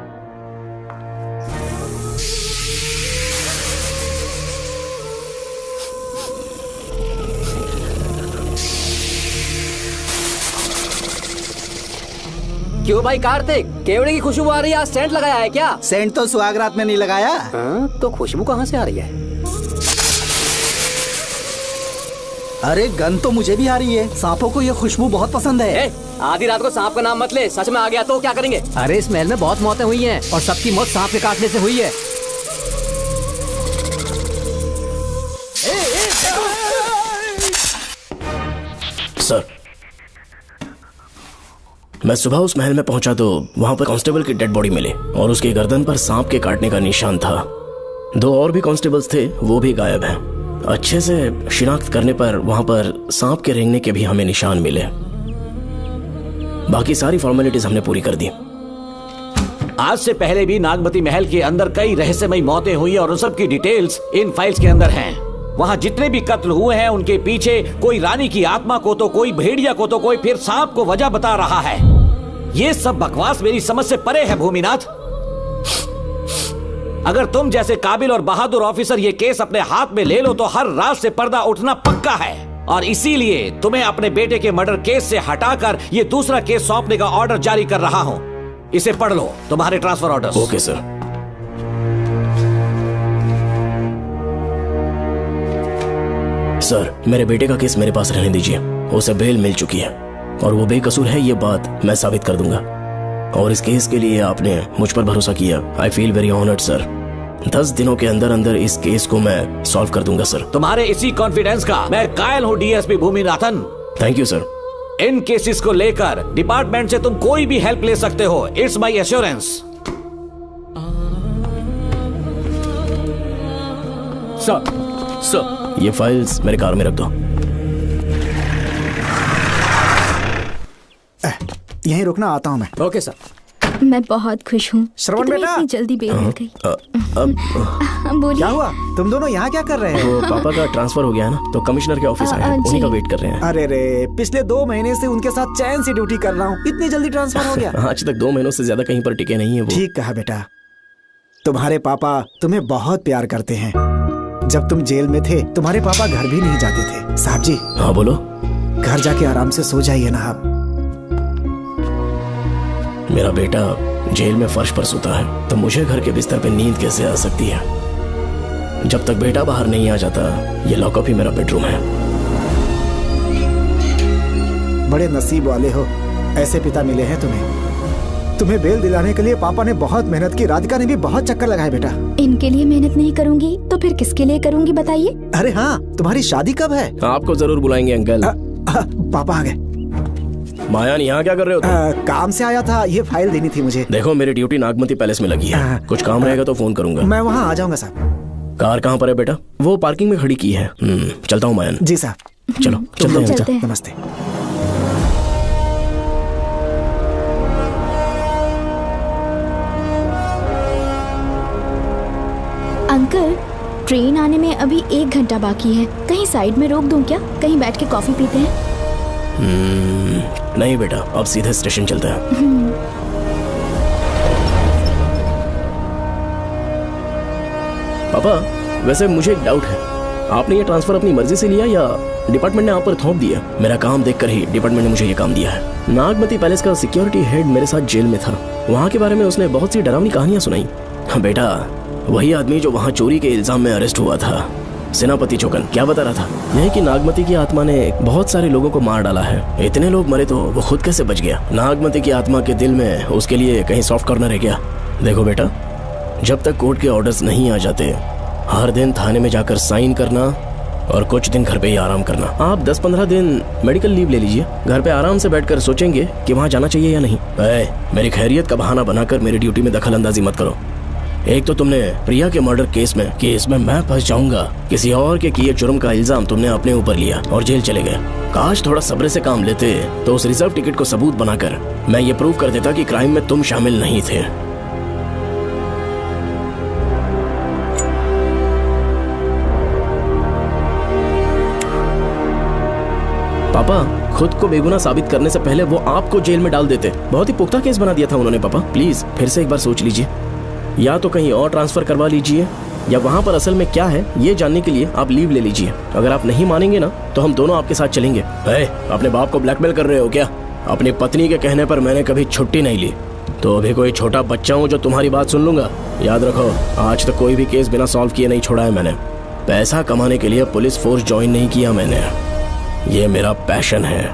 क्यों भाई कार्तिक, केवड़े की खुशबू आ रही है, आज सेंट लगाया है क्या? सेंट तो सुहागरात में नहीं लगाया। तो खुशबू कहाँ से आ रही है? अरे गन तो मुझे भी आ रही है। सांपों को ये खुशबू बहुत पसंद है। आधी रात को सांप का नाम मत ले, सच में आ गया तो क्या करेंगे? अरे इस महल में बहुत मौतें हुई हैं और सबकी मौत सांप के काटने से हुई है। सर, मैं सुबह उस महल में पहुंचा तो वहां पर कांस्टेबल की डेड बॉडी मिली और उसकी गर्दन पर सांप के काटने का निशान था। 2 और भी कांस्टेबल्स थे, वो भी गायब हैं। अच्छे से शिनाख्त करने पर वहां पर सांप के रेंगने के भी हमें निशान मिले। बाकी सारी फॉर्मेलिटीज हमने पूरी कर दी। आज से पहले भी नागमती महल के अंदर कई रहस्यमयी मौतें हुई और उन सब की डिटेल्स इन फाइल्स के अंदर हैं। वहाँ जितने भी कत्ल हुए हैं उनके पीछे कोई रानी की आत्मा को तो कोई भेड़िया को तो कोई फिर सांप को वजह बता रहा है। ये सब बकवास मेरी समझ से परे है भूमिनाथ। अगर तुम जैसे काबिल और बहादुर ऑफिसर ये केस अपने हाथ में ले लो तो हर रात से पर्दा उठना पक्का है, और इसीलिए तुम्हें अपने बेटे के मर्डर केस से हटाकर ये दूसरा केस सौंपने का ऑर्डर जारी कर रहा हूं। इसे पढ़ लो, तुम्हारे transfer order. Okay sir. Sir, मेरे बेटे का केस मेरे पास रहने दीजिए। उसे बेल मिल चुकी है और वो बेकसूर है, ये बात मैं साबित कर दूंगा। और इस केस के लिए आपने मुझ पर भरोसा किया। I feel very honoured sir. 10 दिनों के अंदर अंदर इस केस को मैं सॉल्व कर दूंगा सर। तुम्हारे इसी कॉन्फिडेंस का मैं कायल हूँ DSP Bhuminathan. Thank you sir. In cases को लेकर डिपार्टमेंट से तुम कोई भी हेल्प ले सकते हो, इट्स माई एश्योरेंस। सर, ये फाइल्स मेरे कार में रख दो। यहीं रुकना, आता हूं मैं। Okay sir. मैं बहुत खुश हूँ। श्रवण बेटा, इतनी जल्दी बेल मिल गई। बोलिए। क्या हुआ? तुम दोनों यहाँ क्या कर रहे वो हैं? पापा का ट्रांसफर हो गया है ना, तो कमिश्नर के ऑफिस आए हैं, उन्हीं का वेट कर रहे हैं। अरे रे, पिछले 2 महीने से उनके साथ चैन से ड्यूटी कर रहा हूँ, इतनी जल्दी ट्रांसफर हो गया? आज तक 2 महीनों से ज्यादा कहीं पर टिके नहीं है वो। ठीक कहा बेटा, तुम्हारे पापा तुम्हें बहुत प्यार करते हैं। जब तुम जेल में थे तुम्हारे पापा घर भी नहीं जाते थे। साहब जी। हाँ बोलो। घर जाके आराम से सो जाइए ना आप। मेरा बेटा जेल में फर्श पर सोता है तो मुझे घर के बिस्तर पे नींद कैसे आ सकती है? जब तक बेटा बाहर नहीं आ जाता, ये लॉकअप ही मेरा बेडरूम है। बड़े नसीब वाले हो, ऐसे पिता मिले हैं तुम्हें। तुम्हें बेल दिलाने के लिए पापा ने बहुत मेहनत की, राधिका ने भी बहुत चक्कर लगाए बेटा। इनके लिए मेहनत नहीं करूंगी तो फिर किसके लिए करूंगी बताइए? अरे हाँ, तुम्हारी शादी कब है? आपको जरूर बुलाएंगे अंकल। पापा आ गए। मायान, यहाँ क्या कर रहे हो तुम? काम से आया था, ये फाइल देनी थी मुझे। देखो मेरी ड्यूटी नागमती पैलेस में लगी है, कुछ काम रहेगा तो फोन करूंगा। मैं वहाँ आ जाऊंगा साहब। कार कहाँ पर है बेटा? वो पार्किंग में खड़ी की है। चलता हूँ मायान। जी साहब। चलो चलते हैं। नमस्ते। अंकल, ट्रेन आने में अभी 1 घंटा बाकी है, कहीं साइड में रोक दूं क्या? कहीं बैठ के कॉफी पीते हैं? नहीं बेटा, अब सीधे स्टेशन चलते हैं। पापा, वैसे मुझे एक डाउट है, आपने ये ट्रांसफर अपनी मर्जी से लिया या डिपार्टमेंट ने आप पर थोप दिया? मेरा काम देखकर ही डिपार्टमेंट ने मुझे ये काम दिया है। नागमती पैलेस का सिक्योरिटी हेड मेरे साथ जेल में था, वहाँ के बारे में उसने बहुत सी डरावनी कहानियां सुनाई। बेटा, वही आदमी जो वहाँ चोरी के इल्जाम में अरेस्ट हुआ था, सेनापति चौकन, क्या बता रहा था? यह कि नागमती की आत्मा ने बहुत सारे लोगों को मार डाला है। इतने लोग मरे तो वो खुद कैसे बच गया? नागमती की आत्मा के दिल में उसके लिए कहीं सॉफ्ट कॉर्नर है क्या? देखो बेटा, जब तक कोर्ट के ऑर्डर्स नहीं आ जाते, हर दिन थाने में जाकर साइन करना और कुछ दिन घर पे ही आराम करना। आप 10-15 दिन मेडिकल लीव ले लीजिए, घर पे आराम से बैठकर सोचेंगे कि वहाँ जाना चाहिए या नहीं। मेरी खैरियत का बहाना बनाकर मेरी ड्यूटी में दखल अंदाजी मत करो। एक तो तुमने प्रिया के मर्डर केस में कि इसमें मैं फंस जाऊंगा, किसी और के किए जुर्म का इल्जाम तुमने अपने ऊपर लिया और जेल चले गए। काश थोड़ा सब्र से काम लेते तो उस रिजर्व टिकट को सबूत बनाकर मैं ये प्रूव कर देता कि क्राइम में तुम शामिल नहीं थे। पापा, खुद को बेगुनाह साबित करने से पहले वो आपको जेल में डाल देते। बहुत ही पुख्ता केस बना दिया था उन्होंने। पापा प्लीज फिर से एक बार सोच लीजिए, या तो कहीं और ट्रांसफर करवा लीजिए या वहाँ पर असल में क्या है ये जानने के लिए आप लीव ले लीजिए। अगर आप नहीं मानेंगे ना तो हम दोनों आपके साथ चलेंगे। अपने बाप को ब्लैकमेल कर रहे हो क्या? अपनी पत्नी के कहने पर मैंने कभी छुट्टी नहीं ली, तो अभी कोई छोटा बच्चा हूँ जो तुम्हारी बात सुन लूंगा? याद रखो, आज तक कोई भी केस बिना सॉल्व किए नहीं छोड़ा है मैंने। पैसा कमाने के लिए पुलिस फोर्स ज्वाइन नहीं किया मैंने, ये मेरा पैशन है।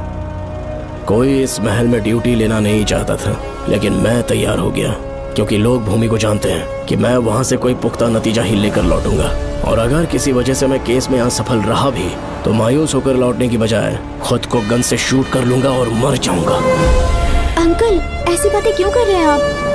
कोई इस महल में ड्यूटी लेना नहीं चाहता था, लेकिन मैं तैयार हो गया क्योंकि लोग भूमि को जानते हैं कि मैं वहां से कोई पुख्ता नतीजा ही लेकर लौटूंगा। और अगर किसी वजह से मैं केस में असफल रहा भी तो मायूस होकर लौटने की बजाय खुद को गन से शूट कर लूंगा और मर जाऊंगा। अंकल, ऐसी बातें क्यों कर रहे हैं आप?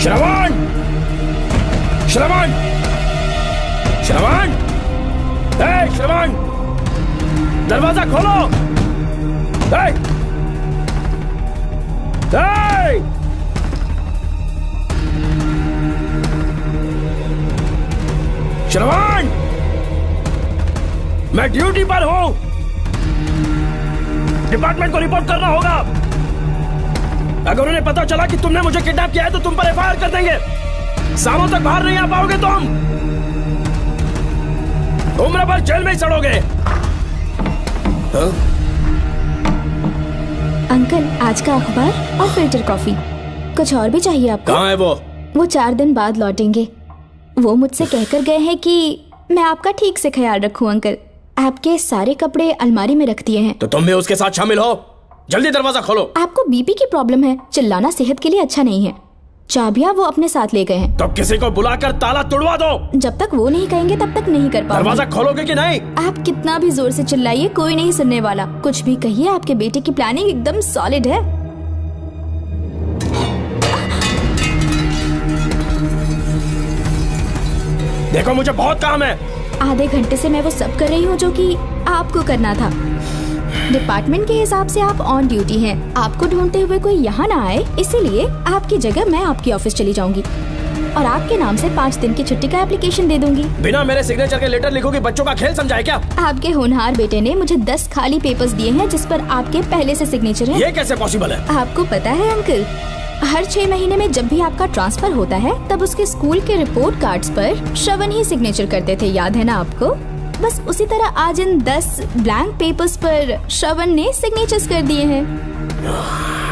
श्रवण! श्रवण! श्रवण! श्रवण! दरवाजा खोलो। श्रवण, मैं ड्यूटी पर हूं। डिपार्टमेंट को रिपोर्ट करना होगा। अगर उन्हें पता चला कि तुमने मुझे किडनैप किया है तो तुम पर एफआईआर कर देंगे। शामों तक बाहर नहीं आ पाओगे तुम। उम्र भर जेल में ही सड़ोगे। अंकल, आज का अखबार और फिल्टर कॉफी। कुछ और भी चाहिए आपको? कहाँ है वो? वो 4 दिन बाद लौटेंगे। वो मुझसे कहकर गए हैं कि मैं आपका ठीक से ख्याल रखूं। अंकल, आपके सारे कपड़े अलमारी में रख दिए हैं। तो तुम भी उसके साथ शामिल हो। जल्दी दरवाजा खोलो। आपको बीपी की प्रॉब्लम है, चिल्लाना सेहत के लिए अच्छा नहीं है। चाबियां वो अपने साथ ले गए हैं। तो किसी को बुलाकर ताला तोड़वा दो। जब तक वो नहीं कहेंगे तब तक नहीं कर पाओगे। दरवाजा खोलोगे कि नहीं? आप कितना भी जोर से चिल्लाइए, कोई नहीं सुनने वाला। कुछ भी कहिए, आपके बेटे की प्लानिंग एकदम सॉलिड है। देखो, मुझे बहुत काम है। आधे घंटे से मैं वो सब कर रही हूँ जो कि आपको करना था। डिपार्टमेंट के हिसाब से आप ऑन ड्यूटी हैं। आपको ढूंढते हुए कोई यहाँ ना आए, इसीलिए आपकी जगह मैं आपकी ऑफिस चली जाऊंगी और आपके नाम से 5 दिन की छुट्टी का एप्लीकेशन दे दूंगी। बिना मेरे सिग्नेचर के लेटर लिखोगे? बच्चों का खेल समझा है क्या? आपके होनहार बेटे ने मुझे 10 खाली पेपर्स दिए हैं जिस पर आपके पहले से सिग्नेचर है। ये कैसे पॉसिबल है? आपको पता है अंकल, हर 6 महीने में जब भी आपका ट्रांसफर होता है तब उसके स्कूल के रिपोर्ट कार्ड्स पर श्रवण ही सिग्नेचर करते थे, याद है ना आपको? बस उसी तरह आज इन 10 ब्लैंक पेपर्स पर श्रवण ने सिग्नेचर्स कर दिए हैं।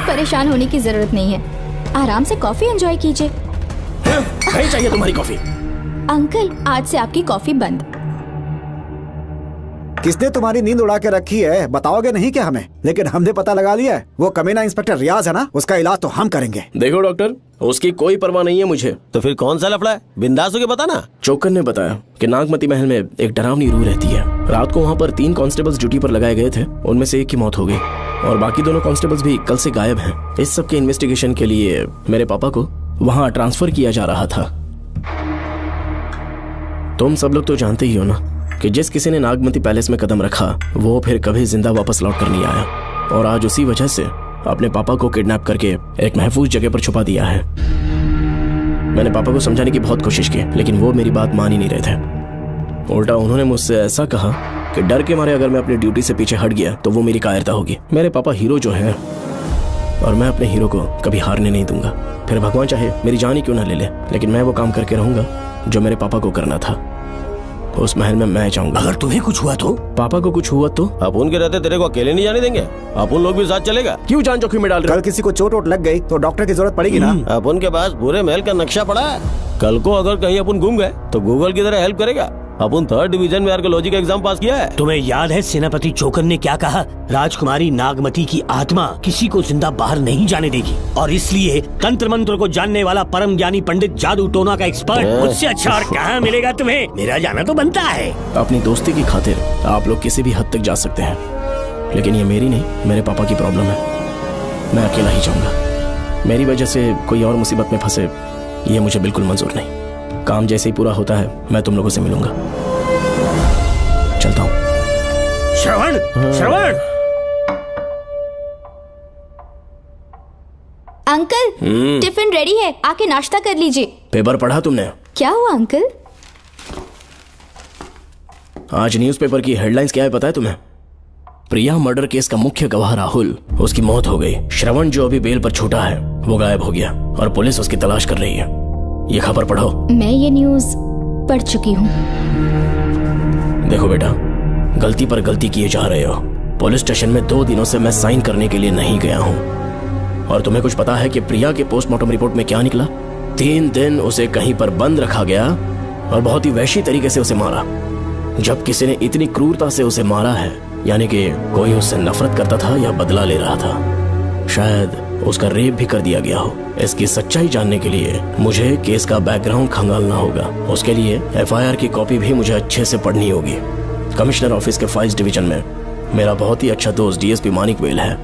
परेशान होने की जरूरत नहीं है, आराम से कॉफी एंजॉय कीजिए। नहीं चाहिए तुम्हारी कॉफी। अंकल, आज से आपकी कॉफी बंद। किसने तुम्हारी नींद उड़ा के रखी है बताओगे नहीं क्या हमें? लेकिन हमने पता लगा लिया है, वो कमीना इंस्पेक्टर रियाज है ना, उसका इलाज तो हम करेंगे। देखो डॉक्टर, उसकी कोई परवाह नहीं है मुझे। तो फिर कौन सा लफड़ा है? बिंदास होके बता ना। चोकर ने बताया कि नागमती महल में एक डरावनी रूह रहती है। रात को वहाँ पर 3 कांस्टेबल्स ड्यूटी पर लगाए गए थे, उनमें से एक की मौत हो गई और बाकी दोनों कांस्टेबल्स भी कल से गायब हैं। इस सब के इन्वेस्टिगेशन के लिए मेरे पापा को वहाँ ट्रांसफर किया जा रहा था। तुम सब लोग तो जानते ही हो ना कि जिस किसी ने नागमती पैलेस में कदम रखा वो फिर कभी जिंदा वापस लौट कर नहीं आया, और आज उसी वजह से अपने पापा को किडनैप करके एक महफूज जगह पर छुपा दिया है। मैंने पापा को समझाने की बहुत कोशिश की, लेकिन वो मेरी बात मान ही नहीं रहे थे। उल्टा उन्होंने मुझसे ऐसा कहा कि डर के मारे अगर मैं अपनी ड्यूटी से पीछे हट गया तो वो मेरी कायरता होगी। मेरे पापा हीरो जो है और मैं अपने हीरो को कभी हारने नहीं दूंगा। फिर भगवान चाहे मेरी जान ही क्यों ना ले ले, लेकिन मैं वो काम करके रहूंगा जो मेरे पापा को करना था। उस महल में मैं जाऊंगा। अगर तुम्हें कुछ हुआ तो? पापा को कुछ हुआ तो? अपुन के रहते तेरे को अकेले नहीं जाने देंगे। अपुन लोग भी साथ चलेगा। क्यों जान जोखिम में डाल रहे? कल किसी को चोट वोट लग गई तो डॉक्टर की जरूरत पड़ेगी ना। अपुन के पास पूरे महल का नक्शा पड़ा है। कल को अगर कहीं अपन गुम गए तो गूगल की तरह हेल्प करेगा। अपन 3rd डिवीजन में आर्कियोलॉजी का एग्जाम पास किया है। तुम्हें याद है सेनापति चोकर ने क्या कहा? राजकुमारी नागमती की आत्मा किसी को जिंदा बाहर नहीं जाने देगी, और इसलिए तंत्र मंत्र को जानने वाला परम ज्ञानी पंडित जादू टोना का एक्सपर्ट मुझसे अच्छा और कहाँ मिलेगा तुम्हें? मेरा जाना तो बनता है। अपनी दोस्ती की खातिर आप लोग किसी भी हद तक जा सकते हैं, लेकिन ये मेरी नहीं, मेरे पापा की प्रॉब्लम है। मैं अकेला ही जाऊंगा। मेरी वजह से कोई और मुसीबत में फंसे ये मुझे बिल्कुल मंजूर नहीं। काम जैसे ही पूरा होता है मैं तुम लोगों से मिलूंगा। चलता हूँ। श्रवण, श्रवण। अंकल, टिफिन रेडी है, आके नाश्ता कर लीजिए। पेपर पढ़ा तुमने? क्या हुआ अंकल? आज न्यूज़पेपर की हेडलाइंस क्या है पता है तुम्हें? प्रिया मर्डर केस का मुख्य गवाह राहुल, उसकी मौत हो गई। श्रवण जो अभी बेल पर छूटा है वो गायब हो गया और पुलिस उसकी तलाश कर रही है। ये खबर पढ़ो। मैं ये न्यूज़ पढ़ चुकी हूँ। देखो बेटा, गलती पर गलती किए जा रहे हो। पुलिस स्टेशन में 2 दिनों से मैं साइन करने के लिए नहीं गया हूँ, और तुम्हें कुछ पता है कि प्रिया के पोस्टमार्टम रिपोर्ट में क्या निकला? 3 दिन उसे कहीं पर बंद रखा गया और बहुत ही वैशी तरीके से उसे मारा। जब किसी ने इतनी क्रूरता से उसे मारा है, यानी कि कोई उससे नफरत करता था या बदला ले रहा था। शायद उसका रेप भी कर दिया गया हो। इसकी सच्चाई जानने के लिए मुझे केस का बैकग्राउंड खंगालना होगा। उसके लिए एफआईआर की कॉपी भी मुझे अच्छे से पढ़नी होगी। कमिश्नर ऑफिस के फाइल्स डिवीजन में मेरा बहुत ही अच्छा दोस्त डीएसपी मानिक वेल है।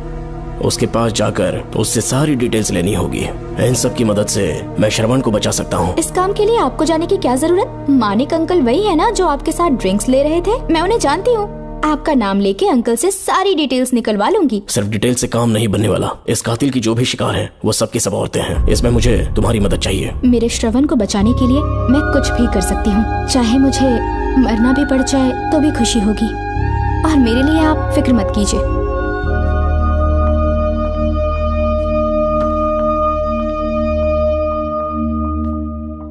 उसके पास जाकर उससे सारी डिटेल्स लेनी होगी। इन सब की मदद से मैं श्रवण को बचा सकता हूँ। इस काम के लिए आपको जाने की क्या जरूरत? मानिक अंकल वही है ना जो आपके साथ ड्रिंक्स ले रहे थे? मैं उन्हें जानती हूँ। आपका नाम लेके अंकल से सारी डिटेल्स निकलवा लूंगी। सिर्फ डिटेल से काम नहीं बनने वाला। इस कातिल की जो भी शिकार है वो सबकी सब औरतें हैं। इसमें मुझे तुम्हारी मदद चाहिए। मेरे श्रवण को बचाने के लिए मैं कुछ भी कर सकती हूँ। चाहे मुझे मरना भी पड़ जाए तो भी खुशी होगी। और मेरे लिए आप फिक्र मत कीजिए।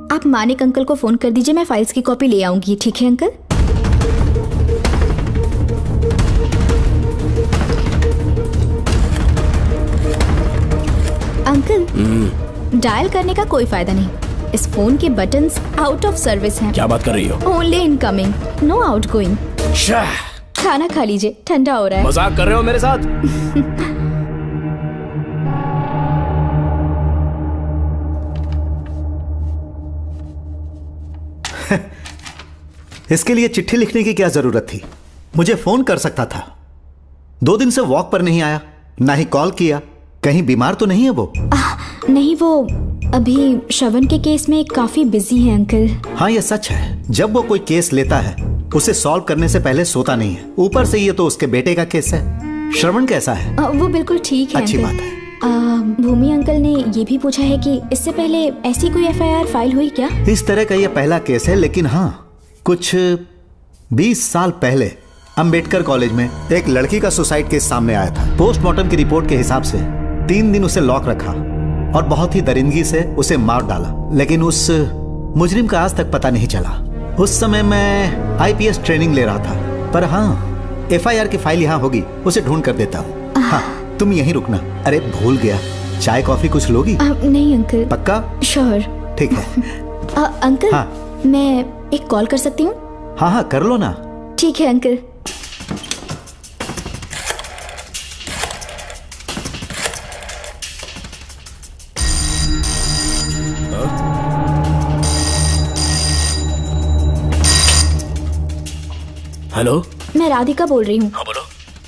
आप मानिक अंकल को फोन कर दीजिए, मैं फाइल्स की कॉपी ले आऊंगी। ठीक है अंकल? अंकल, डायल करने का कोई फायदा नहीं। इस फोन के बटन्स आउट ऑफ सर्विस हैं। क्या बात कर रही हो? Only incoming, no outgoing. खाना खा लीजिए, ठंडा हो रहा है। मजाक कर रहे हो मेरे साथ? इसके लिए चिट्ठी लिखने की क्या जरूरत थी? मुझे फोन कर सकता था। 2 दिन से वॉक पर नहीं आया, ना ही कॉल किया। कहीं बीमार तो नहीं है वो? नहीं, वो अभी श्रवण के केस में काफी बिजी है अंकल। हाँ, ये सच है। जब वो कोई केस लेता है उसे सॉल्व करने से पहले सोता नहीं है। ऊपर से ये तो उसके बेटे का केस है। श्रवण कैसा है? वो बिल्कुल ठीक है। अच्छी अंकल। बात है। भूमि अंकल ने ये भी पूछा है कि इससे पहले ऐसी कोई FIR फाइल हुई क्या? इस तरह का ये पहला केस है, लेकिन हाँ, कुछ 20 साल पहले अंबेडकर कॉलेज में एक लड़की का सुसाइड केस सामने आया था। पोस्टमार्टम की रिपोर्ट के हिसाब से 3 दिन उसे लॉक रखा और बहुत ही दरिंदगी से उसे मार डाला, लेकिन उस मुजरिम का आज तक पता नहीं चला। उस समय मैं IPS ट्रेनिंग ले रहा था। पर हाँ, FIR की फाइल यहाँ होगी, उसे ढूंढ कर देता हूँ। हाँ, तुम यहीं रुकना। अरे भूल गया, चाय कॉफी कुछ लोगी? नहीं अंकल। पक्का? श्योर। ठीक है। अंकल, हाँ। मैं एक कॉल कर सकती हूँ? हाँ हाँ, कर लो ना। ठीक है अंकल। हेलो, मैं राधिका बोल रही हूँ। हाँ बोलो।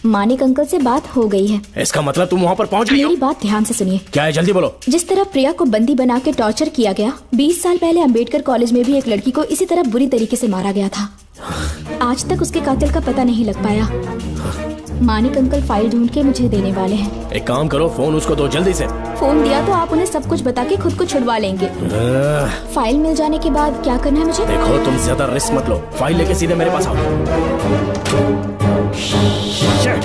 मानिक अंकल से बात हो गई है। इसका मतलब तुम वहाँ पर पहुँच गई हो? मेरी बात ध्यान से सुनिए। क्या है, जल्दी बोलो। जिस तरह प्रिया को बंदी बना के टॉर्चर किया गया, 20 साल पहले अंबेडकर कॉलेज में भी एक लड़की को इसी तरह बुरी तरीके से मारा गया था। आज तक उसके कातिल का पता नहीं लग पाया। मानिक अंकल फाइल ढूंढ के मुझे देने वाले हैं। एक काम करो, फोन उसको दो जल्दी से। फोन दिया तो आप उन्हें सब कुछ बता के खुद को छुड़वा लेंगे। फाइल मिल जाने के बाद क्या करना है मुझे? देखो, तुम ज्यादा रिस्क मत लो। फाइल लेके सीधे मेरे पास आओ। Shit.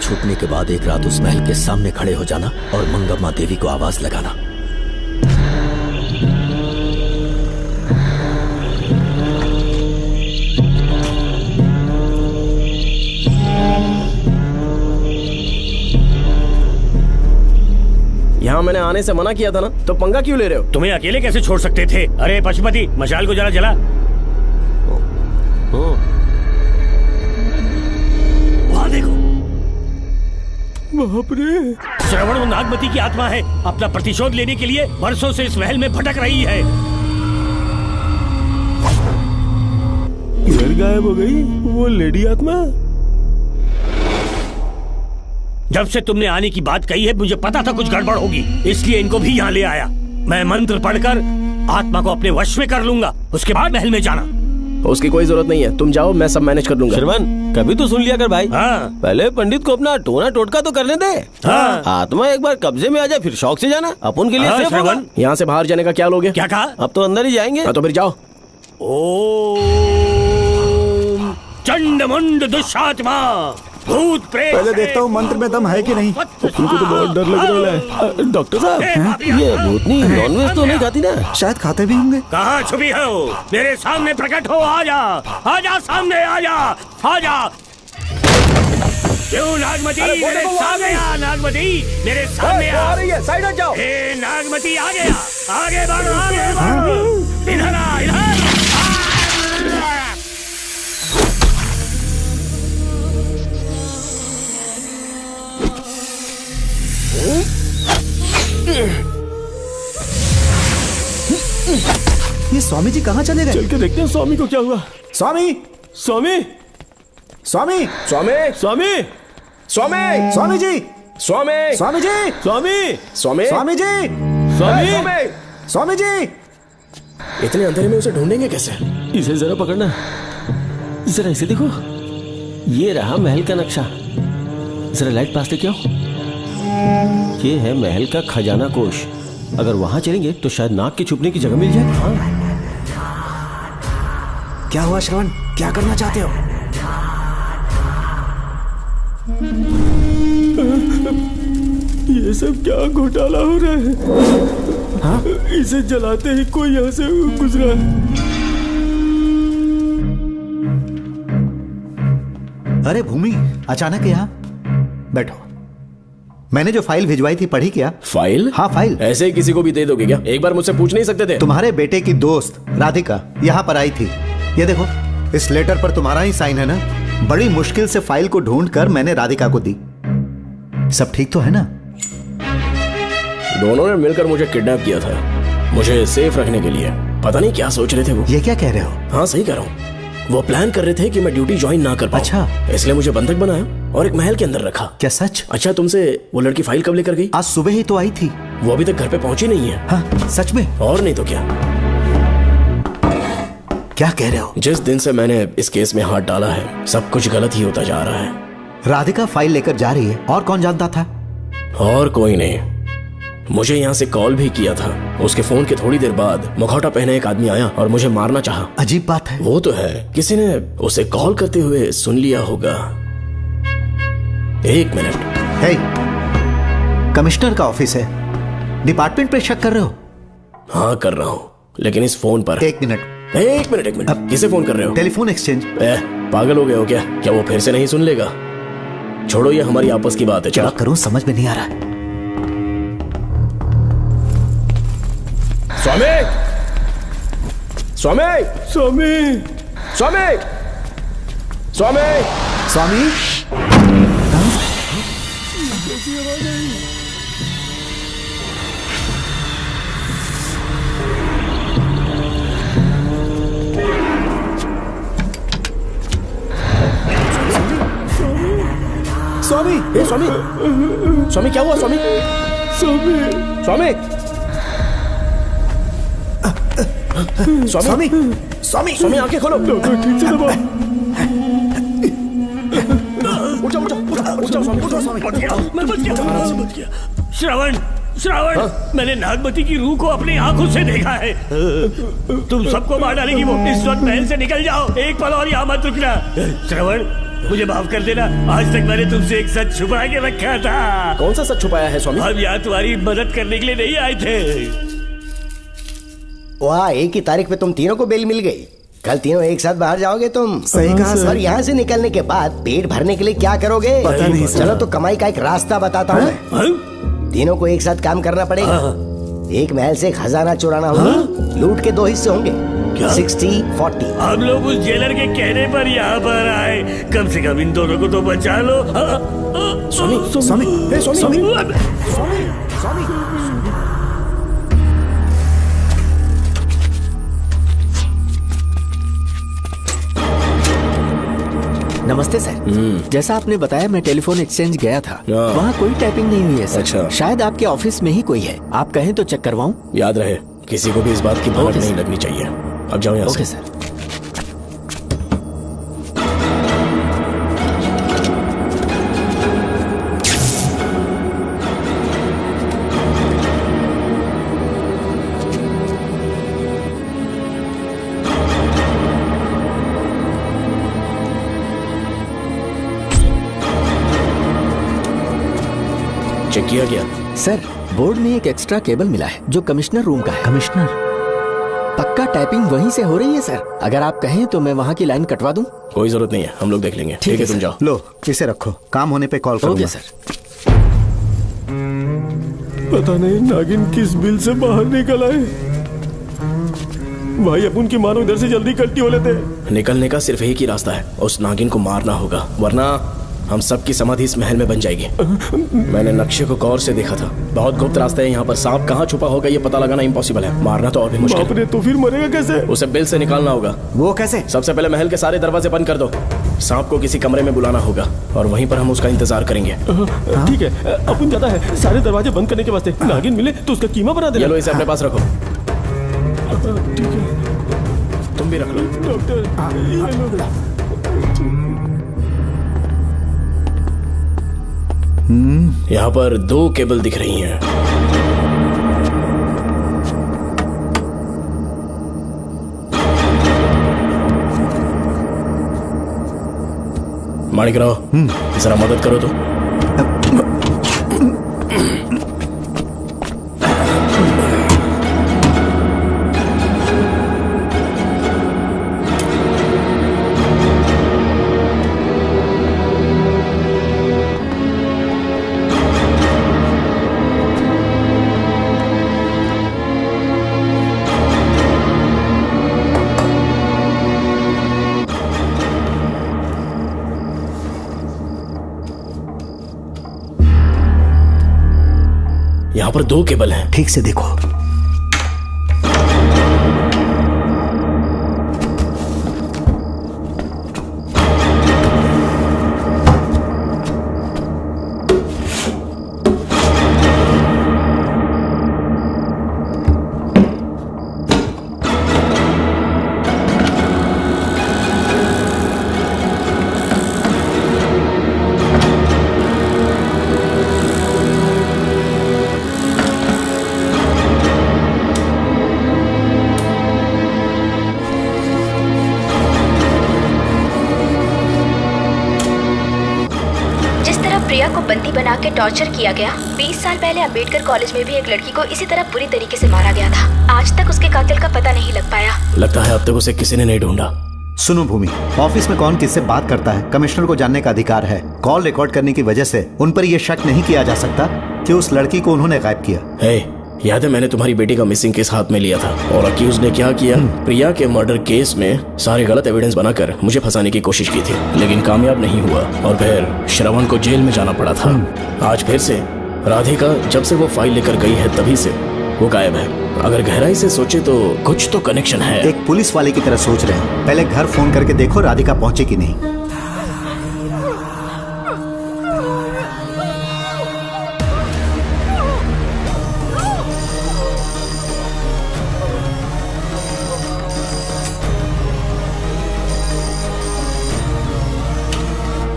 छूटने के बाद एक रात उस महल के सामने खड़े हो जाना और मंगम्मा देवी को आवाज लगाना। यहाँ मैंने आने से मना किया था ना, तो पंगा क्यों ले रहे हो? तुम्हें अकेले कैसे छोड़ सकते थे? अरे पशुपति, मशाल को जरा जला। वहाँ देखो। बाप रे! श्रवण वो नागमती की आत्मा है, अपना प्रतिशोध लेने के लिए वर्षों से इस महल में भटक रही है। घर गायब हो गई वो लेडी आत्मा। जब से तुमने आने की बात कही है मुझे पता था कुछ गड़बड़ होगी, इसलिए इनको भी यहाँ ले आया। मैं मंत्र पढ़कर आत्मा को अपने वश में कर लूंगा, उसके बाद महल में जाना। उसकी कोई जरूरत नहीं है, तुम जाओ, मैं सब मैनेज कर दूंगा। श्रवण, कभी तो सुन लिया कर भाई। हाँ। पहले पंडित को अपना टोना टोटका तो करने दे। हाँ। आत्मा एक बार कब्जे में आ जाए फिर शौक से जाना, अपन के लिए हाँ, सेफ होगा। श्रवण। यहाँ से बाहर जाने का क्या लोगे? क्या कहा? अब तो अंदर ही जाएंगे। तो फिर जाओ। ओम चंडमुंड दुष्टात्मा भूत प्रेत। पहले देखता हूँ मंत्र में दम है कि नहीं। उनको तो बहुत डर लग रहा है। डॉक्टर साहब, ये भूतनी नॉनवेज तो नहीं खाती ना? शायद खाते भी होंगे। कहाँ छुपी हो? मेरे सामने प्रकट हो, आजा, आजा सामने, आजा, आजा। क्यों नागमती मेरे सामने आ, नागमती मेरे सामने आ। साइड हट जाओ। ए नागमती आ गया, आगे बढ़, आगे बढ़, इधर आ, इधर। ये स्वामी जी कहाँ चले गए? चल के देखते हैं स्वामी को क्या हुआ। स्वामी, स्वामी, स्वामी, स्वामी, स्वामी, स्वामी, स्वामी जी, स्वामी, स्वामी जी, स्वामी, स्वामी, स्वामी जी, स्वामी, स्वामी जी। इतने अंधेरे में उसे ढूंढेंगे कैसे? इसे जरा पकड़ना, जरा इसे देखो, ये रहा महल का नक्शा। जरा लाइट पास लेके आओ। ये है महल का खजाना कोष। अगर वहां चलेंगे तो शायद नाग के छुपने की जगह मिल जाए। हाँ। क्या हुआ श्रवण, क्या करना चाहते हो? ये सब क्या घोटाला हो रहा है? हाँ? इसे जलाते ही कोई यहाँ से गुजरा है। अरे भूमि, अचानक यहाँ? बैठो। मैंने जो फाइल भिजवाई थी पढ़ी क्या? फाइल? हाँ फाइल। ऐसे ही किसी को भी दे दोगे क्या? एक बार मुझसे पूछ नहीं सकते थे? तुम्हारे बेटे की दोस्त राधिका यहाँ पर आई थी। ये देखो, इस लेटर पर तुम्हारा ही साइन है ना? बड़ी मुश्किल से फाइल को ढूंढ कर मैंने राधिका को दी। सब ठीक तो है ना? दोनों ने मिलकर मुझे किडनैप किया था, मुझे सेफ रखने के लिए। पता नहीं क्या सोच रहे थे वो। ये क्या कह रहे हो? हाँ सही कह रहा हूँ। वो प्लान कर रहे थे कि मैं ड्यूटी ज्वाइन ना कर पाऊं। अच्छा। इसलिए मुझे बंधक बनाया और एक महल के अंदर रखा। क्या सच? अच्छा, तुमसे वो लड़की फाइल कब लेकर गई? आज सुबह ही तो आई थी। वो अभी तक घर पे पहुंची नहीं है। हाँ, सच में? और नहीं तो क्या। क्या कह रहे हो? जिस दिन से मैंने इस केस में हाथ डाला है सब कुछ गलत ही होता जा रहा है। राधिका फाइल लेकर जा रही है, और कौन जानता था? और कोई नहीं। मुझे यहाँ से कॉल भी किया था। उसके फोन के थोड़ी देर बाद मुखौटा पहने एक आदमी आया और मुझे मारना चाहा। अजीब बात है। वो तो है, किसी ने उसे कॉल करते हुए सुन लिया होगा। एक मिनट। हे, कमिश्नर का ऑफिस है, डिपार्टमेंट पे शक कर रहे हो? हाँ कर रहा हूँ, लेकिन इस फोन पर। एक मिनट। अब किसे फोन कर रहे हो? Telephone exchange. पागल हो गए हो क्या? क्या वो फिर से नहीं सुन लेगा? छोड़ो, ये हमारी आपस की बात है। क्या करूं समझ में नहीं आ रहा है। स्वामी, स्वामी, स्वामी, स्वामी, स्वामी, स्वामी। स्वामी, ए स्वामी, स्वामी क्या हुआ? स्वामी, स्वामी, स्वामी, स्वामी, स्वामी, स्वामी आंखें खोलो। ठीक से दबाओ। उठो, उठो, उठो, स्वामी, उठो, स्वामी। मैं बच गया। श्रवण, श्रावण, मैंने नागमती की रूह को अपनी आंखों से देखा है। तुम सबको मार डालेगी वो। इस वक्त महल से निकल जाओ, एक पल और यहाँ मत रुकना। श्रावण, मुझे माफ कर देना। आज तक मैंने तुमसे एक सच छुपा के रखा था। कौन सा सच छुपाया है स्वामी? हम यहाँ तुम्हारी मदद करने के लिए नहीं आए थे। वाह, एक ही तारीख पे तुम तीनों को बेल मिल गई। कल तीनों एक साथ बाहर जाओगे तुम? सही कहा सर। और यहाँ से निकलने के बाद पेट भरने के लिए क्या करोगे? पता नहीं सर। चलो तो कमाई का एक रास्ता बताता हूँ मैं। तीनों को एक साथ काम करना पड़ेगा। एक महल से खजाना चुराना होगा। लूट के 2 हिस्से होंगे, 60-40। हम लोग उस जेलर के कहने पर यहाँ पर आए। कम से कम इन दोनों को तो बचा लो। स्वामी, स्वामी, हे स्वामी, स्वामी, स्वामी। नमस्ते सर। जैसा आपने बताया मैं टेलीफोन एक्सचेंज गया था, वहाँ कोई टाइपिंग नहीं हुई है सर। अच्छा। शायद आपके ऑफिस में ही कोई है, आप कहें तो चेक करवाऊं? याद रहे, किसी को भी इस बात की भनक नहीं लगनी चाहिए। अब जाओ यहाँ से। Okay sir. चेक किया गया सर। बोर्ड में एक एक्स्ट्रा केबल मिला है जो कमिश्नर रूम का है। कमिश्नर? पक्का टाइपिंग वहीं से हो रही है सर। अगर आप कहें तो मैं वहाँ की लाइन कटवा दूं? कोई जरूरत नहीं है, हम लोग देख लेंगे। ठीक है, तुम जाओ। लो, इसे रखो, काम होने पे कॉल करूंगा। Okay sir. पता नहीं नागिन किस बिल से बाहर निकल आए। भाई अब उनकी मानो इधर से जल्दी कल्टी हो लेते हैं। निकलने का सिर्फ एक ही रास्ता है, उस नागिन को मारना होगा, वरना हम सबकी समाधि इस महल में बन जाएगी। मैंने नक्शे को गौर से देखा था, बहुत गुप्त रास्ता है यहाँ पर। सांप कहाँ छुपा होगा ये पता लगाना इम्पॉसिबल है, मारना तो और भी मुश्किल। बाप रे, तो फिर मरेगा कैसे? उसे बिल से निकालना होगा। वो कैसे? सबसे पहले महल के सारे दरवाजे बंद कर दो। सांप को किसी कमरे में बुलाना होगा और वहीं पर हम उसका इंतजार करेंगे। ठीक है, अपन जाता है। सारे दरवाजे बंद करने के वास्ते नागिन मिले तो उसका कीमा बना देना। चलो इसे अपने पास रखो। ठीक है, तुम भी रख लो। डॉक्टर यहाँ पर 2 केबल दिख रही हैं। माणिकराव, जरा मदद करो तो। यहाँ पर 2 केबल हैं। ठीक से देखो। प्रिया को बंदी बना के टॉर्चर किया गया। 20 साल पहले अंबेडकर कॉलेज में भी एक लड़की को इसी तरह बुरी तरीके से मारा गया था। आज तक उसके कातिल का पता नहीं लग पाया। लगता है अब तक उसे किसी ने नहीं ढूंढा। सुनो भूमि, ऑफिस में कौन किससे बात करता है कमिश्नर को जानने का अधिकार है। कॉल रिकॉर्ड करने की वजह से उन पर यह शक नहीं किया जा सकता कि उस लड़की को उन्होंने गायब किया। याद है मैंने तुम्हारी बेटी का मिसिंग केस हाथ में लिया था और अक्यूज ने क्या किया? प्रिया के मर्डर केस में सारे गलत एविडेंस बनाकर मुझे फंसाने की कोशिश की थी, लेकिन कामयाब नहीं हुआ और फिर श्रवण को जेल में जाना पड़ा था। आज फिर से राधिका जब से वो फाइल लेकर गई है तभी से वो गायब है। अगर गहराई से सोचे तो कुछ तो कनेक्शन है। एक पुलिस वाले की तरह सोच रहे हैं। पहले घर फोन करके देखो राधिका पहुंचे कि नहीं।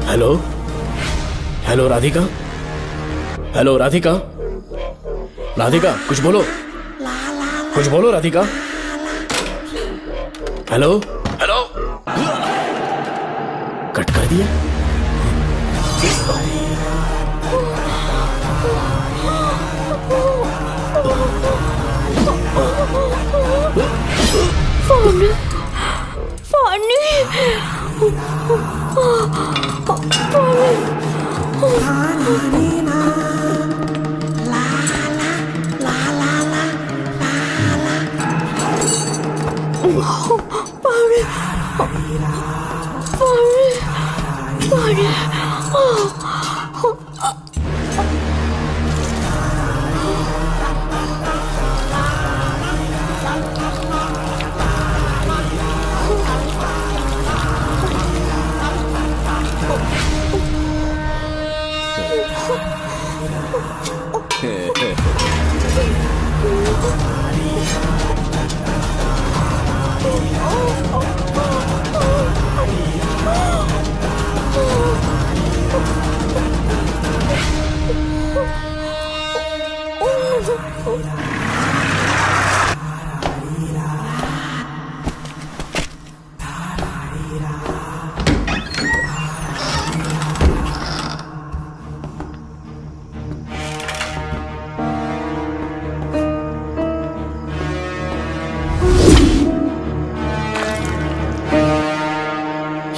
Hello hello Radhika, hello Radhika, Radhika कुछ बोलो, कुछ बोलो राधिका। हेलो हेलो, कट कर दिया।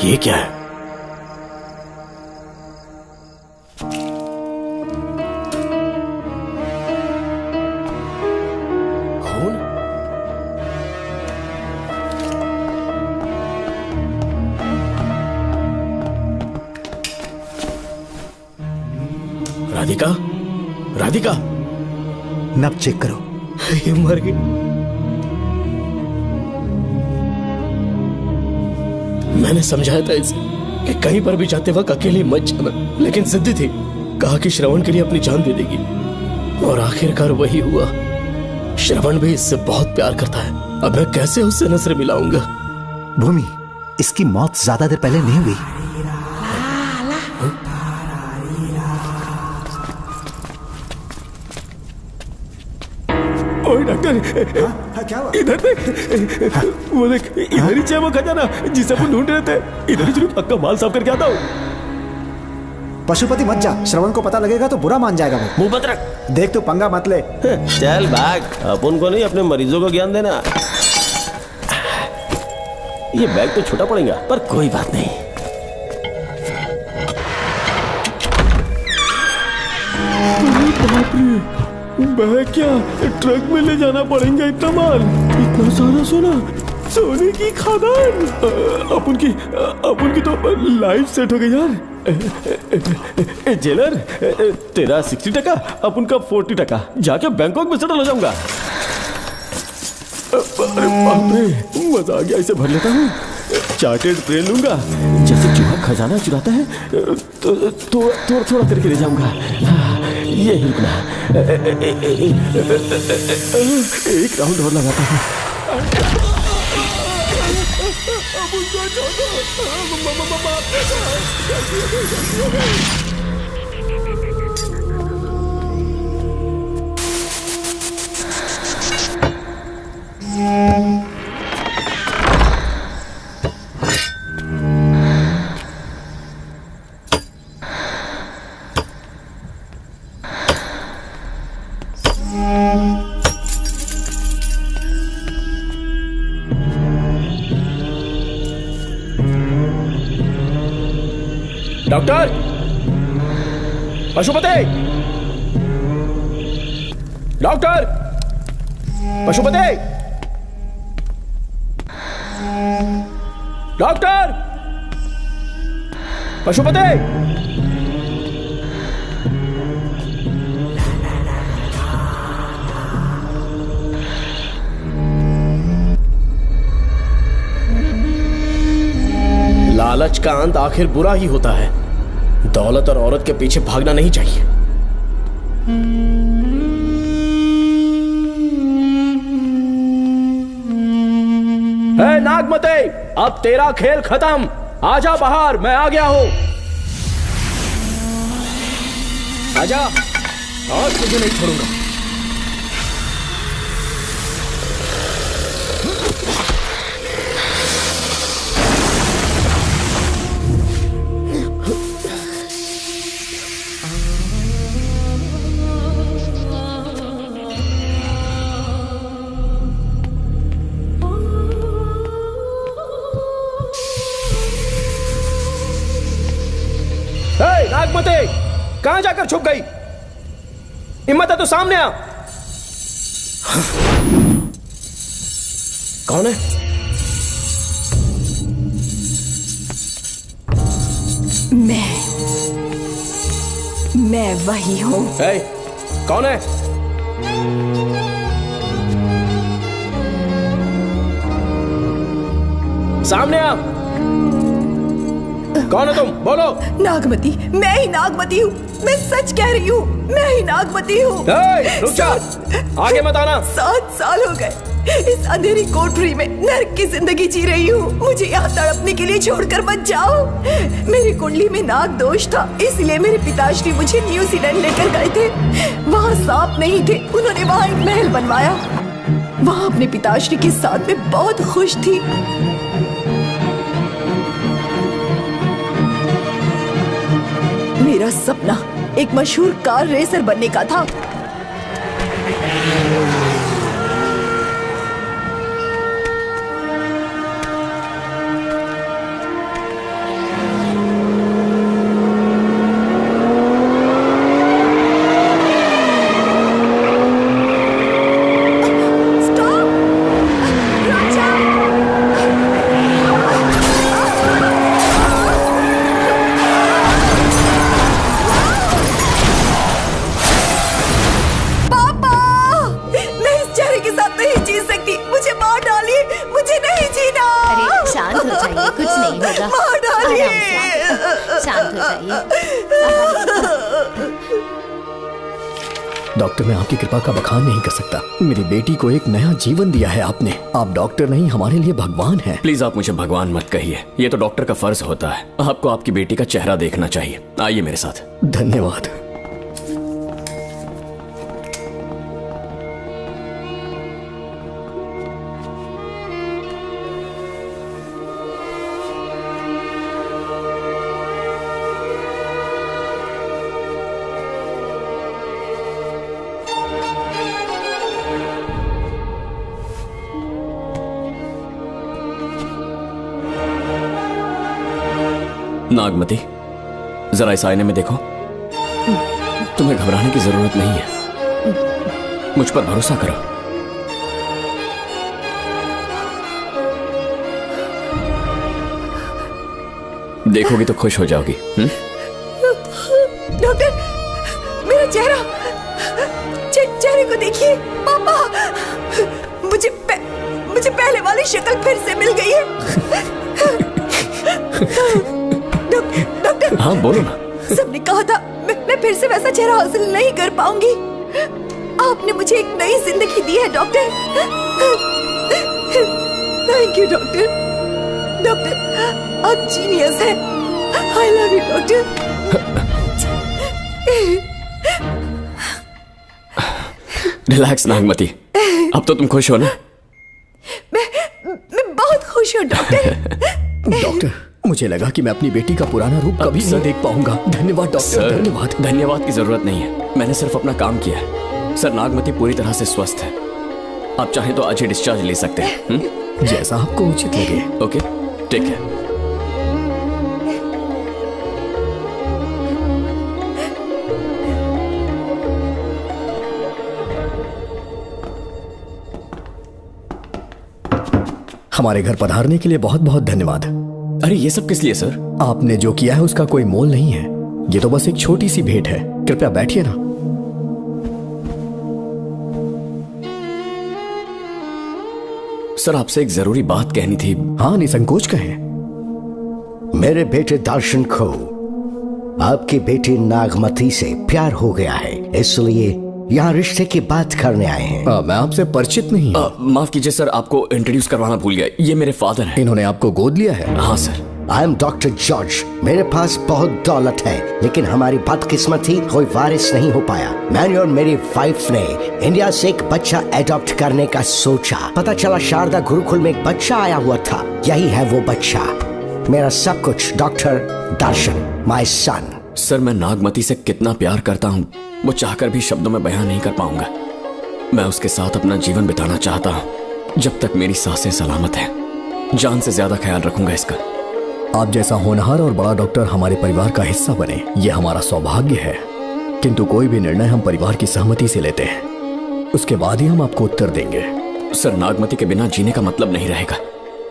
ये क्या है? खून? राधिका, राधिका, नब चेक करो। ये मर गई। मैंने समझाया था इसे कि कहीं पर भी जाते वक्त अकेले मत जाना, लेकिन जिद्दी थी। कहा कि श्रवण के लिए अपनी जान दे देगी, और आखिरकार वही हुआ। श्रवण भी इससे बहुत प्यार करता है। अब मैं कैसे उससे नजर मिलाऊंगा? भूमि, इसकी मौत ज्यादा देर पहले नहीं हुई। ओए डॉक्टर, क्या हुआ? इधर देख, वो देख, इधर ही है वो खजाना जिसे अपन ढूंढ रहे थे। इधर ही चलो, पक्का माल साफ करके आता हूँ। पशुपति मत जा, श्रवण को पता लगेगा तो बुरा मान जाएगा वो। मुंह मत रख। देख तू पंगा मत ले। चल भाग, अपन को नहीं अपने मरीजों को ज्ञान देना। ये बैग तो छोटा पड़ेगा, पर कोई बात नहीं। बाप रे, बैग क्या ट्रक में ले जाना पड़ेगा इतना माल, इतना सारा सोना, सोने की खादान। अपन की तो लाइफ सेट हो गई यार। जेलर, तेरा 60%, अपन का 40%। जाके बैंकॉक में सेटल हो जाऊंगा। अरे बाप रे, मजा आ गया। इसे भर लेता हूँ, चार्टेड प्लेन लूंगा। जैसे चूहा खजाना चुराता है तो थोड़ा थोड़ा करके ले जाऊंगा। ये ही रुकना, एक राउंड और लगाता हूँ। Doctor, Pashupati, doctor, Pashupati, doctor, Pashupati. लालच का अंत आखिर बुरा ही होता है। दौलत और औरत के पीछे भागना नहीं चाहिए। ए नागमते, अब तेरा खेल खत्म। आजा बाहर, मैं आ गया हूं। आजा, आज तुझे नहीं छोड़ूंगा। नागमती कहां जाकर छुप गई? हिम्मत है तो सामने आ। कौन है? मैं वही हूँ। कौन है? सामने आ। कौन है तुम? बोलो। नागमती, मैं ही नागमती हूँ। मैं सच कह रही हूँ, मैं ही नागमती हूँ। रुक जा, आगे मत आना। 7 साल हो गए इस अंधेरी कोठरी में नर्क की जिंदगी जी रही हूँ। मुझे यहाँ तड़पने के लिए छोड़कर मत जाओ। मेरी कुंडली में नाग दोष था, इसलिए मेरे पिताश्री मुझे न्यूजीलैंड लेकर गए थे। वहाँ सांप नहीं थे, उन्होंने वहाँ एक महल बनवाया। वहाँ अपने पिताश्री के साथ में बहुत खुश थी। मेरा सपना एक मशहूर कार रेसर बनने का था। डॉक्टर, मैं आपकी कृपा का बखान नहीं कर सकता। मेरी बेटी को एक नया जीवन दिया है आपने। आप डॉक्टर नहीं, हमारे लिए भगवान हैं। प्लीज आप मुझे भगवान मत कहिए, ये तो डॉक्टर का फर्ज होता है। आपको आपकी बेटी का चेहरा देखना चाहिए। आइए मेरे साथ। धन्यवाद। नागमती, जरा इस आईने में देखो। तुम्हें घबराने की जरूरत नहीं है, मुझ पर भरोसा करो। देखोगी तो खुश हो जाओगी। डॉक्टर, मेरा चेहरा, चेहरे को देखिए। पापा, मुझे पहले वाली शक्ल फिर से मिल गई है। डॉक्टर, हाँ बोलो ना। सबने कहा था मैं फिर से वैसा चेहरा हासिल नहीं कर पाऊंगी। आपने मुझे एक नई जिंदगी दी है doctor. Thank you doctor. Doctor, आप जीनियस हैं। I love you doctor. Relax Nagmati, अब तो तुम खुश हो ना? मैं बहुत खुश हूँ डॉक्टर। डॉक्टर, मुझे लगा कि मैं अपनी बेटी का पुराना रूप कभी नहीं देख पाऊंगा। धन्यवाद डॉक्टर, धन्यवाद। धन्यवाद की जरूरत नहीं है, मैंने सिर्फ अपना काम किया है। सर, नागमती पूरी तरह से स्वस्थ है। आप चाहें तो आज ही डिस्चार्ज ले सकते हैं। जैसा आपको उचित लगे। ओके, ठीक है। हमारे घर पधारने के लिए बहुत बहुत धन्यवाद। अरे ये सब किस लिए सर? आपने जो किया है उसका कोई मोल नहीं है। ये तो बस एक छोटी सी भेंट है। कृपया बैठिए ना। सर, आपसे एक जरूरी बात कहनी थी। हाँ, निसंकोच कहें। मेरे बेटे दर्शन को आपकी बेटी नागमती से प्यार हो गया है, इसलिए यहाँ रिश्ते की बात करने आए हैं। मैं आपसे परिचित नहीं। माफ कीजिए सर, आपको इंट्रोड्यूस करवाना भूल गया। ये मेरे फादर हैं। इन्होंने आपको गोद लिया है? हाँ sir. I am doctor George. मेरे पास बहुत दौलत है, लेकिन हमारी बदकिस्मती कोई वारिस नहीं हो पाया। मैंने और मेरी वाइफ ने इंडिया से एक बच्चा एडॉप्ट करने का सोचा। पता चला शारदा गुरुकुल में एक बच्चा आया हुआ था। यही है वो बच्चा, मेरा सब कुछ। Doctor Darshan, my son. Sir, मैं नागमती से कितना प्यार करता हूँ वो चाहकर भी शब्दों में बयां नहीं कर पाऊंगा। मैं उसके साथ अपना जीवन बिताना चाहता हूँ, जब तक मेरी सांसें सलामत हैं। जान से ज्यादा ख्याल रखूंगा इसका। आप जैसा होनहार और बड़ा डॉक्टर हमारे परिवार का हिस्सा बने, ये हमारा सौभाग्य है। किंतु कोई भी निर्णय हम परिवार की सहमति से लेते हैं, उसके बाद ही हम आपको उत्तर देंगे। सर, नागमती के बिना जीने का मतलब नहीं रहेगा।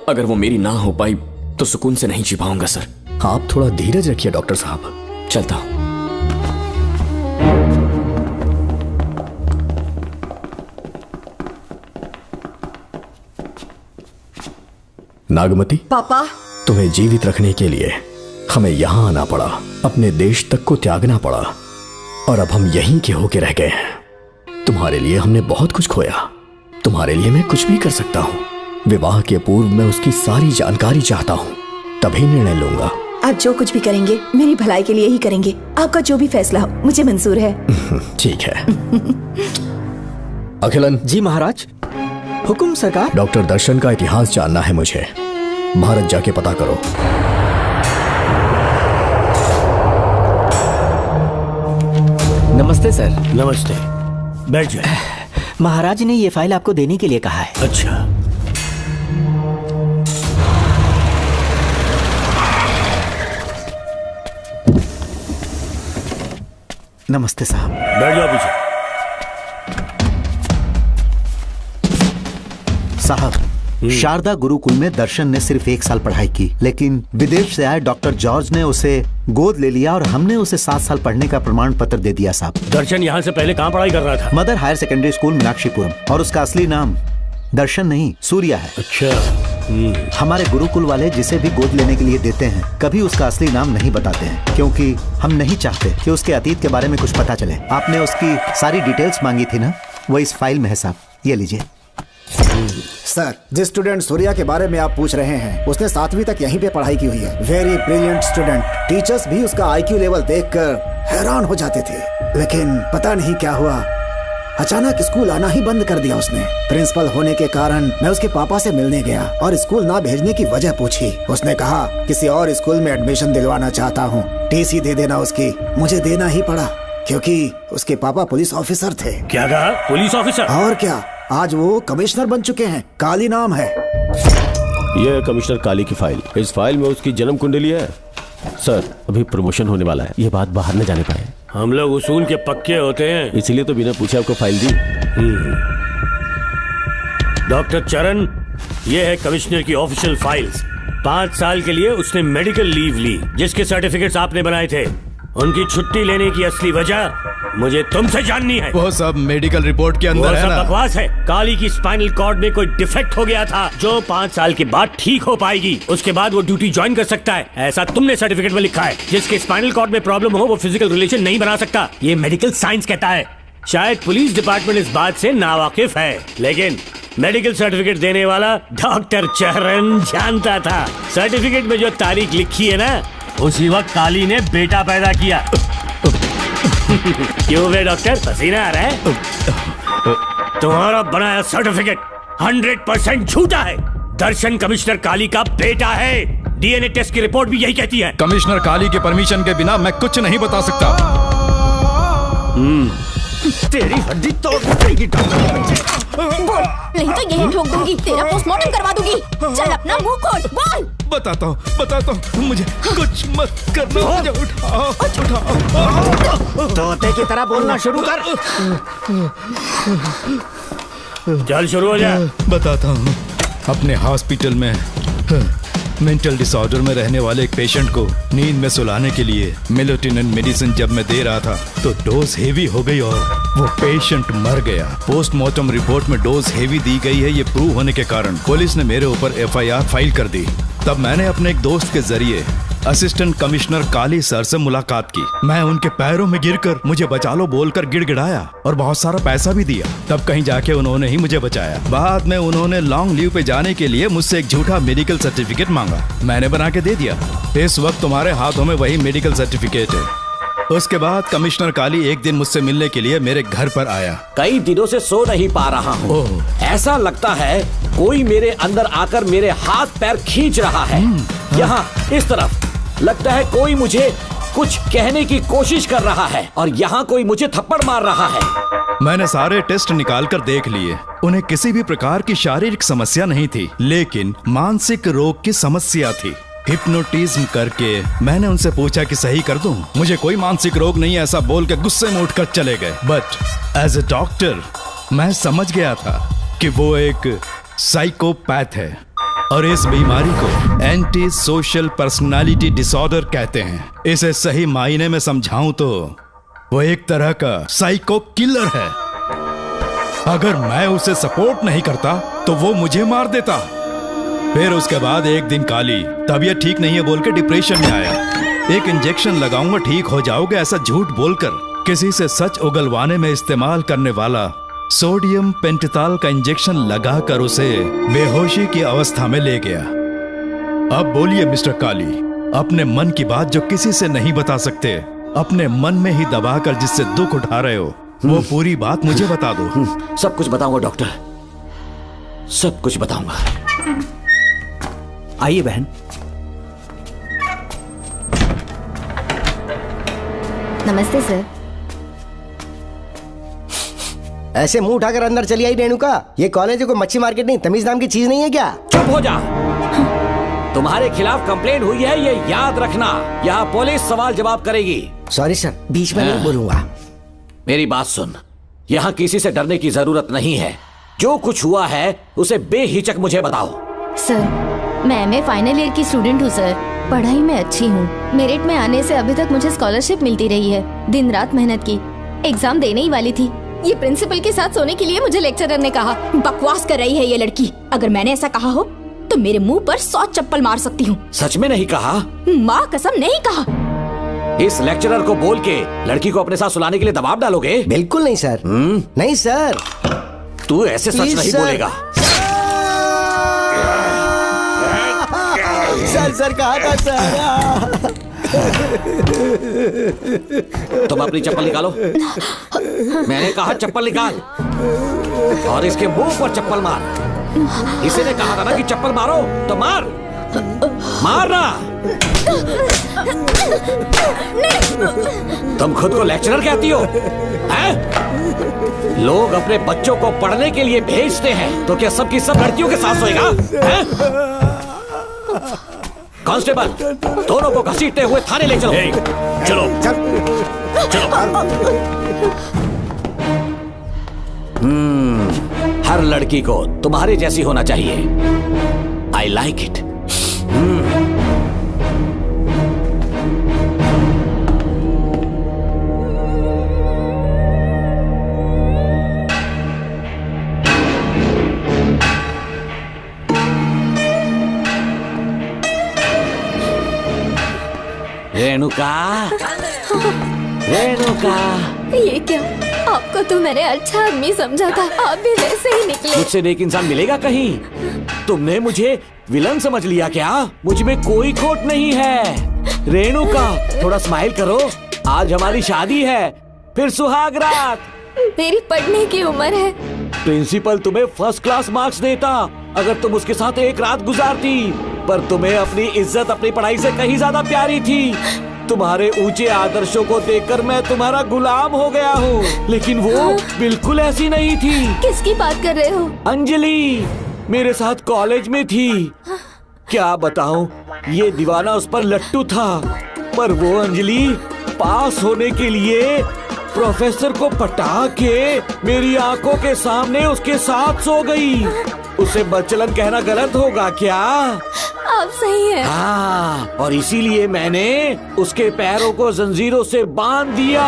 अगर वो मेरी ना हो पाई तो सुकून से नहीं जी पाऊंगा सर। आप थोड़ा धीरज रखिए डॉक्टर साहब। चलता हूं। नागमती, पापा, तुम्हें जीवित रखने के लिए हमें यहां आना पड़ा, अपने देश तक को त्यागना पड़ा, और अब हम यहीं के होके रह गए हैं। तुम्हारे लिए हमने बहुत कुछ खोया, तुम्हारे लिए मैं कुछ भी कर सकता हूं। विवाह के पूर्व मैं उसकी सारी जानकारी चाहता हूं, तभी निर्णय लूंगा। आप जो कुछ भी करेंगे मेरी भलाई के लिए ही करेंगे। आपका जो भी फैसला हो मुझे मंजूर है। ठीक है। अखिलन। जी महाराज। हुकुम सरकार। डॉक्टर दर्शन का इतिहास जानना है मुझे। भारत जाके पता करो। नमस्ते सर। नमस्ते, बैठ जाए। महाराज ने ये फाइल आपको देने के लिए कहा है। अच्छा। नमस्ते साहब। बैठ जाओ पीछे। साहब, शारदा गुरुकुल में दर्शन ने सिर्फ 1 साल पढ़ाई की, लेकिन विदेश से आए डॉक्टर जॉर्ज ने उसे गोद ले लिया और हमने उसे 7 साल पढ़ने का प्रमाण पत्र दे दिया साहब। दर्शन यहाँ से पहले कहाँ पढ़ाई कर रहा था? Mother higher secondary school Meenakshipuram, और उसका असली नाम दर्शन नहीं सूर्या है। अच्छा। हमारे गुरुकुल वाले जिसे भी गोद लेने के लिए देते हैं कभी उसका असली नाम नहीं बताते हैं, क्योंकि हम नहीं चाहते कि उसके अतीत के बारे में कुछ पता चले। आपने उसकी सारी डिटेल्स मांगी थी ना, वो इस फाइल में है साहब, ये लीजिए। सर, जिस स्टूडेंट सूर्या के बारे में आप पूछ रहे हैं उसने 7वीं तक यहीं पे पढ़ाई की हुई है। Very brilliant student. टीचर्स भी उसका IQ लेवल देखकर हैरान हो जाते थे, लेकिन पता नहीं क्या हुआ, अचानक स्कूल आना ही बंद कर दिया उसने। प्रिंसिपल होने के कारण मैं उसके पापा से मिलने गया और स्कूल ना भेजने की वजह पूछी। उसने कहा किसी और स्कूल में एडमिशन दिलवाना चाहता हूँ, TC दे देना उसकी। मुझे देना ही पड़ा क्योंकि उसके पापा पुलिस ऑफिसर थे। क्या कहा? Police officer? और क्या, आज वो कमिश्नर बन चुके हैं। काली नाम है। यह है कमिश्नर काली की फाइल। इस फाइल में उसकी जन्म कुंडली है। सर, अभी प्रमोशन होने वाला है, ये बात बाहर न जाने पाए। हम लोग उसूल के पक्के होते हैं, इसीलिए तो बिना पूछे आपको फाइल दी। डॉक्टर चरण, ये है कमिश्नर की ऑफिशियल फाइल्स। 5 साल के लिए उसने मेडिकल लीव ली, जिसके सर्टिफिकेट्स आपने बनाए थे। उनकी छुट्टी लेने की असली वजह मुझे तुमसे जाननी है। वो सब मेडिकल रिपोर्ट के अंदर है ना? सब बकवास है। काली की स्पाइनल कॉर्ड में कोई डिफेक्ट हो गया था जो 5 साल के बाद ठीक हो पाएगी। उसके बाद वो ड्यूटी ज्वाइन कर सकता है, ऐसा तुमने सर्टिफिकेट में लिखा है। जिसके स्पाइनल कॉर्ड में प्रॉब्लम हो वो फिजिकल रिलेशन नहीं बना सकता, ये मेडिकल साइंस कहता है। शायद पुलिस डिपार्टमेंट इस बात से नावाकिफ है, लेकिन मेडिकल सर्टिफिकेट देने वाला डॉक्टर चरण जानता था। सर्टिफिकेट में जो तारीख लिखी है ना, उसी वक्त काली ने बेटा पैदा किया। क्यों बे डॉक्टर, पसीना आ रहा है? तुम्हारा बनाया सर्टिफिकेट 100% झूठा है। दर्शन कमिश्नर काली का बेटा है। DNA टेस्ट की रिपोर्ट भी यही कहती है। कमिश्नर काली के परमिशन के बिना मैं कुछ नहीं बता सकता। तेरी हड्डी तोड़ देगी बोल, नहीं तो यही ठोक दूंगी, तेरा पोस्टमार्टम करवा दूंगी। चल अपना मुंह खोल, बोल। बताता हूँ, मुझे कुछ मत करना, मुझे उठाओ। तोते की तरह बोलना शुरू कर। चल शुरू हो जा। बताता हूँ, अपने हॉस्पिटल में मेंटल डिसऑर्डर में रहने वाले एक पेशेंट को नींद में सुलाने के लिए मेलेटोनिन मेडिसिन जब मैं दे रहा था तो डोज हेवी हो गई और वो पेशेंट मर गया। पोस्टमार्टम रिपोर्ट में डोज हेवी दी गई है, ये प्रूव होने के कारण पुलिस ने मेरे ऊपर FIR फाइल कर दी। तब मैंने अपने एक दोस्त के जरिए असिस्टेंट कमिश्नर काली सर से मुलाकात की। मैं उनके पैरों में गिरकर मुझे बचा लो बोलकर गिड़गिड़ाया और बहुत सारा पैसा भी दिया। तब कहीं जाके उन्होंने ही मुझे बचाया। बाद में उन्होंने लॉन्ग लीव पे जाने के लिए मुझसे एक झूठा मेडिकल सर्टिफिकेट मांगा, मैंने बना के दे दिया। इस वक्त तुम्हारे हाथों में वही मेडिकल सर्टिफिकेट है। उसके बाद कमिश्नर काली एक दिन मुझसे मिलने के लिए मेरे घर पर आया। कई दिनों से सो नहीं पा रहा हूँ। ऐसा लगता है कोई मेरे अंदर आकर मेरे हाथ पैर खींच रहा है। यहाँ इस तरफ लगता है कोई मुझे कुछ कहने की कोशिश कर रहा है और यहाँ कोई मुझे थप्पड़ मार रहा है। मैंने सारे टेस्ट निकाल कर देख लिए, उन्हें किसी भी प्रकार की शारीरिक समस्या नहीं थी, लेकिन मानसिक रोग की समस्या थी। हिप्नोटिज्म करके मैंने उनसे पूछा कि सही कर दूं। मुझे कोई मानसिक रोग नहीं है ऐसा बोल के गुस्से में उठकर चले गए। बट एज ए डॉक्टर मैं समझ गया था कि वो एक साइकोपैथ है और इस बीमारी को एंटी सोशल पर्सनालिटी डिसऑर्डर कहते हैं। इसे सही मायने में समझाऊं तो वो एक तरह का साइको किलर है। अगर मैं उसे सपोर्ट नहीं करता तो वो मुझे मार देता। फिर उसके बाद एक दिन काली तबीयत ठीक नहीं है बोल के डिप्रेशन में आया। एक इंजेक्शन लगाऊंगा ठीक हो जाओगे ऐसा झूठ बोलकर किसी से सच उगलवाने में इस्तेमाल करने वाला सोडियम पेंटोथॉल का इंजेक्शन लगाकर उसे बेहोशी की अवस्था में ले गया। अब बोलिए मिस्टर काली, अपने मन की बात जो किसी से नहीं बता सकते, अपने मन में ही दबाकर जिससे दुख उठा रहे हो, वो पूरी बात मुझे बता दो। सब कुछ बताऊंगा डॉक्टर, सब कुछ बताऊंगा। आइए बहन। नमस्ते सर। ऐसे मुंह उठाकर अंदर चली आई रेणुका। ये कॉलेज है कोई मच्छी मार्केट नहीं, तमीज नाम की चीज नहीं है क्या? चुप हो जा। तुम्हारे खिलाफ कंप्लेंट हुई है ये याद रखना। यहाँ पुलिस सवाल जवाब करेगी। सॉरी सर, बीच में नहीं बोलूंगा। मेरी बात सुन, यहाँ किसी से डरने की जरूरत नहीं है। जो कुछ हुआ है उसे बेहिचक मुझे बताओ। सर मैं एमए फाइनल ईयर की स्टूडेंट हूँ सर। पढ़ाई में अच्छी हूँ। मेरिट में आने से अभी तक मुझे स्कॉलरशिप मिलती रही है। दिन रात मेहनत की, एग्जाम देने ही वाली थी। ये प्रिंसिपल के साथ सोने के लिए मुझे लेक्चरर ने कहा बकवास कर रही है ये लड़की। अगर मैंने ऐसा कहा हो तो मेरे मुंह पर 100 चप्पल मार सकती हूँ। सच में नहीं कहा? माँ कसम नहीं कहा। इस लेक्चरर को बोल के लड़की को अपने साथ सुलाने के लिए दबाव डालोगे? बिल्कुल नहीं सर। नहीं सर। तू ऐसे सच नहीं बोलेगा। सर कहा था सर। तुम अपनी चप्पल निकालो। मैंने कहा चप्पल निकाल और इसके मुंह पर चप्पल मार। इसी ने कहा था ना कि चप्पल मारो तो मार। मारना। तुम खुद को लेक्चरर कहती हो हैं? लोग अपने बच्चों को पढ़ने के लिए भेजते हैं तो क्या सबकी सब लड़कियों के साथ सोएगा? कांस्टेबल, दोनों को घसीटते हुए थाने ले चलो। चलो चलो। हर लड़की को तुम्हारे जैसी होना चाहिए। I like it. Renuka, Renuka. ये क्या? आपको तो मैंने अच्छा आदमी समझा था, आप भी वैसे ही निकले। मुझसे नेक इंसान मिलेगा कहीं? तुमने मुझे विलन समझ लिया क्या? मुझ में कोई खोट नहीं है। रेणुका थोड़ा स्माइल करो। आज हमारी शादी है, फिर सुहाग रात। मेरी पढ़ने की उम्र है। प्रिंसिपल तुम्हें फर्स्ट क्लास मार्क्स देता अगर तुम उसके साथ एक रात गुजारती, पर तुम्हें अपनी इज्जत अपनी पढ़ाई से कहीं ज्यादा प्यारी थी। तुम्हारे ऊंचे आदर्शों को देखकर मैं तुम्हारा गुलाम हो गया हूँ, लेकिन वो बिल्कुल ऐसी नहीं थी। किसकी बात कर रहे हो? अंजलि मेरे साथ कॉलेज में थी। क्या बताऊं, ये दीवाना उस पर लट्टू था, पर वो अंजलि पास होने के लिए प्रोफेसर को पटा के मेरी आंखों के सामने उसके साथ सो गई। उसे बदचलन कहना गलत होगा क्या? आप सही है। हाँ, और इसीलिए मैंने उसके पैरों को जंजीरों से बांध दिया,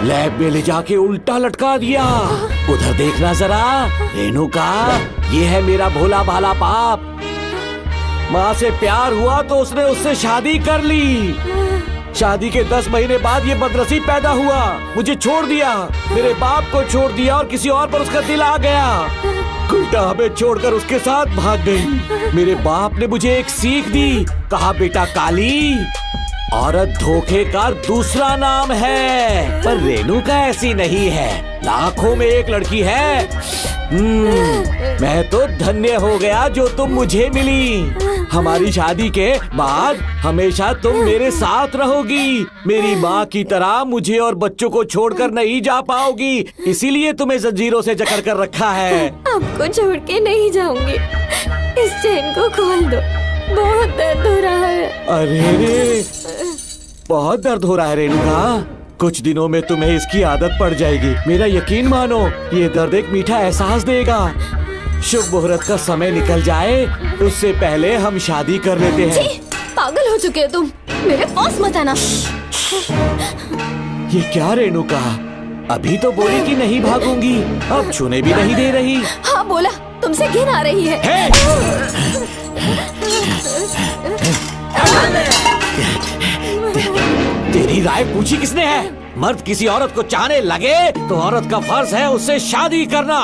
लैब में ले जाके उल्टा लटका दिया। उधर देखना जरा रेणुका, ये है मेरा भोला भाला पाप। माँ से प्यार हुआ तो उसने उससे शादी कर ली। शादी के 10 महीने बाद ये बदनसीब पैदा हुआ, मुझे छोड़ दिया, मेरे बाप को छोड़ दिया और किसी और पर उसका दिल आ गया। उल्टा हमें छोड़कर उसके साथ भाग गई। मेरे बाप ने मुझे एक सीख दी, कहा बेटा काली, औरत धोखे का दूसरा नाम है, पर रेणुका ऐसी नहीं है, लाखों में एक लड़की है। मैं तो धन्य हो गया जो तुम मुझे मिली। हमारी शादी के बाद हमेशा तुम मेरे साथ रहोगी। मेरी माँ की तरह मुझे और बच्चों को छोड़कर नहीं जा पाओगी, इसीलिए तुम्हें जंजीरों से जकड़ कर रखा है। आपको छोड़ के नहीं जाऊंगी। इस चेन को खोल दो। बहुत दर्द हो रहा है। अरे रे, बहुत दर्द हो रहा है रेणुका। कुछ दिनों में तुम्हें इसकी आदत पड़ जाएगी। मेरा यकीन मानो, ये दर्द एक मीठा एहसास देगा। शुभ मुहूर्त का समय निकल जाए उससे पहले हम शादी कर लेते हैं। पागल हो चुके हो तुम, मेरे पास मत आना। ये क्या रेणुका, अभी तो बोली कि नहीं भागूंगी, अब छूने भी नहीं दे रही। हाँ बोला, तुमसे घिन आ रही है। तेरी राय पूछी किसने है? मर्द किसी औरत को चाहने लगे तो औरत का फर्ज है उससे शादी करना।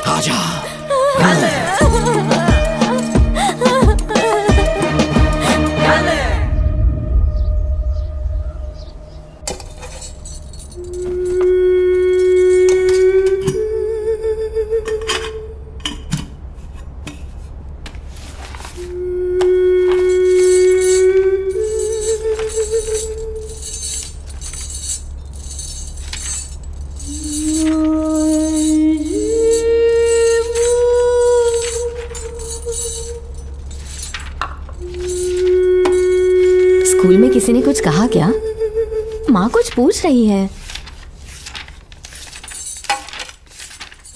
आजा। स्कूल में किसी ने कुछ कहा क्या? माँ कुछ पूछ रही है।